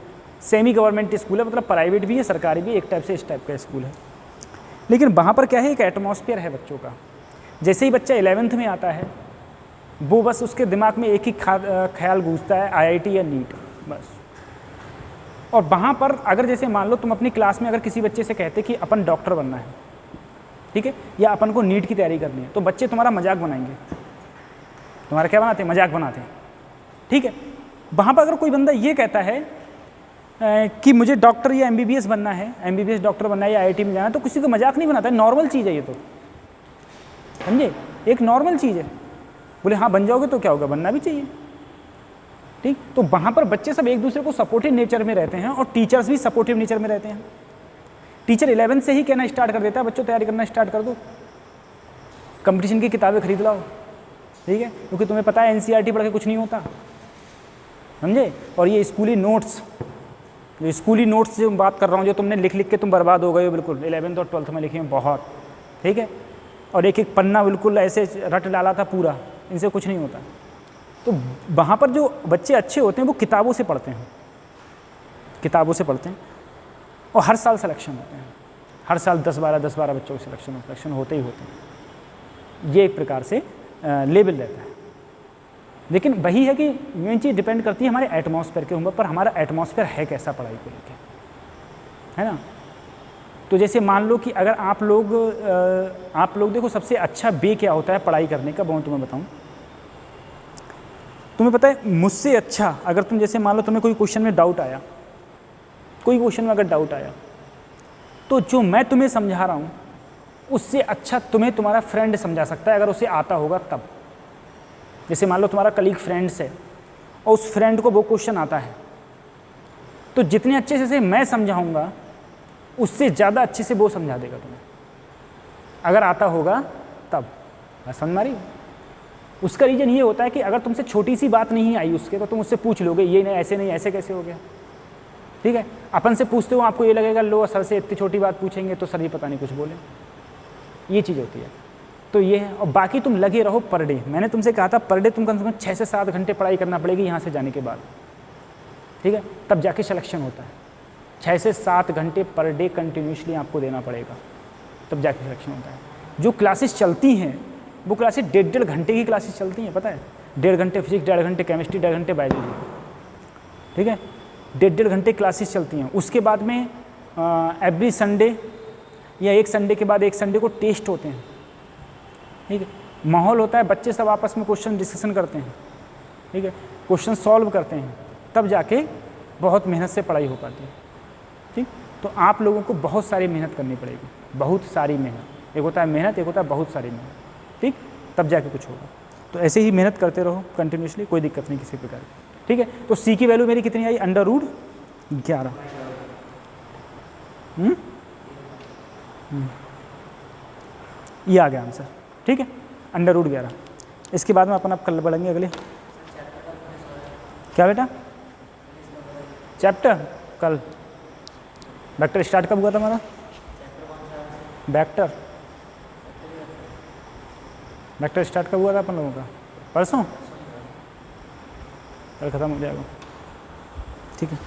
सेमी गवर्नमेंट स्कूल है, मतलब प्राइवेट भी है सरकारी भी, एक टाइप से इस टाइप का स्कूल है। लेकिन वहाँ पर क्या है, एक एटमॉस्फेयर है बच्चों का। जैसे ही बच्चा 11th में आता है वो बस उसके दिमाग में एक ही ख्याल गूंजता है, IIT या नीट, बस। और वहाँ पर अगर जैसे मान लो तुम अपनी क्लास में अगर किसी बच्चे से कहते कि अपन डॉक्टर बनना है, ठीक है, या अपन को नीट की तैयारी करनी है, तो बच्चे तुम्हारा मजाक बनाएंगे। तुम्हारा क्या बनाते हैं? मजाक बनाते हैं, ठीक है। वहाँ पर अगर कोई बंदा ये कहता है कि मुझे डॉक्टर या MBBS बनना है, MBBS डॉक्टर बनना है या IIT में जाना है, तो किसी को मजाक नहीं बनाता है, नॉर्मल चीज़ है ये, तो समझे, एक नॉर्मल चीज़ है। बोले हाँ बन जाओगे तो क्या होगा, बनना भी चाहिए, ठीक। तो वहाँ पर बच्चे सब एक दूसरे को सपोर्टिव नेचर में रहते हैं, और टीचर्स भी सपोर्टिव नेचर में रहते हैं। टीचर 11 से ही कहना स्टार्ट कर देता है, बच्चों तैयारी करना स्टार्ट कर दो, कंपटीशन की किताबें खरीद लाओ, ठीक है, क्योंकि तुम्हें पता है NCERT पढ़ के कुछ नहीं होता, समझे। और ये स्कूली नोट्स, जो स्कूली नोट्स जो बात कर रहा हूँ, जो तुमने लिख लिख के तुम बर्बाद हो गए हो बिल्कुल, 11th और 12th में लिखे हैं बहुत, ठीक है। और एक एक पन्ना बिल्कुल ऐसे रट डाला था पूरा, इनसे कुछ नहीं होता। तो वहाँ पर जो बच्चे अच्छे होते हैं वो किताबों से पढ़ते हैं, किताबों से पढ़ते हैं, और हर साल सिलेक्शन होते हैं, हर साल 10-12 बच्चों के सिलेक्शन होते ही होते हैं। ये एक प्रकार से लेवल रहता है। लेकिन वही है कि मेन चीज़ डिपेंड करती है हमारे एटमॉस्फेयर के ऊपर, हमारा एटमॉस्फेयर है कैसा पढ़ाई को लेकर, है ना। तो जैसे मान लो कि अगर आप लोग देखो, सबसे अच्छा वे क्या होता है पढ़ाई करने का, वो मैं तुम्हें बताऊं। तुम्हें पता है मुझसे अच्छा, अगर तुम जैसे मान लो तुम्हें कोई क्वेश्चन में डाउट आया, कोई क्वेश्चन में अगर डाउट आया, तो जो मैं तुम्हें समझा रहा हूँ उससे अच्छा तुम्हें तुम्हारा फ्रेंड समझा सकता है, अगर उसे आता होगा तब। जैसे मान लो तुम्हारा कलीग फ्रेंड्स है और उस फ्रेंड को वो क्वेश्चन आता है, तो जितने अच्छे से मैं समझाऊंगा उससे ज़्यादा अच्छे से वो समझा देगा तुम्हें, अगर आता होगा तब। समझ मारी। उसका रीज़न ये होता है कि अगर तुमसे छोटी सी बात नहीं आई उसके, तो तुम उससे पूछ लोगे, ये नहीं ऐसे कैसे हो गया, ठीक है। अपन से पूछते हो आपको ये लगेगा लो सर से इतनी छोटी बात पूछेंगे तो सर ही पता नहीं कुछ बोले, ये चीज़ होती है। तो ये है। और बाकी तुम लगे रहो पर डे, मैंने तुमसे कहा था पर डे तुम कम से कम 6 से 7 घंटे पढ़ाई करना पड़ेगी यहाँ से जाने के बाद, ठीक है, तब जाके सिलेक्शन होता है। 6 से 7 घंटे पर डे कंटिन्यूसली आपको देना पड़ेगा, तब जाके सिलेक्शन होता है। जो क्लासेस चलती हैं वो क्लासेस 1.5 घंटे की क्लासेस चलती हैं, पता है, 1.5 घंटे फिजिक्स, 1.5 घंटे केमिस्ट्री, 1.5 घंटे बायोलॉजी, ठीक है, 1.5 घंटे क्लासेस चलती हैं। उसके बाद में एवरी संडे या एक संडे के बाद एक संडे को टेस्ट होते हैं, ठीक है। माहौल होता है, बच्चे सब आपस में क्वेश्चन डिस्कशन करते हैं, ठीक है, क्वेश्चन सॉल्व करते हैं, तब जाके बहुत मेहनत से पढ़ाई हो पाती है, ठीक। तो आप लोगों को बहुत सारी मेहनत करनी पड़ेगी, बहुत सारी मेहनत। एक होता है मेहनत, एक होता है बहुत सारी मेहनत, ठीक, तब जाके कुछ होगा। तो ऐसे ही मेहनत करते रहो कंटिन्यूसली, कोई दिक्कत नहीं किसी प्रकार की, ठीक है। तो सी की वैल्यू मेरी कितनी आई? √11। ये आ गया आंसर, ठीक है, √11। इसके बाद में अपन आप कल बढ़ेंगे अगले। क्या बेटा? चैप्टर कल। वेक्टर स्टार्ट कब हुआ था हमारा? वेक्टर स्टार्ट कब हुआ था अपन लोगों का? परसों। कल ख़त्म हो जाएगा, ठीक है।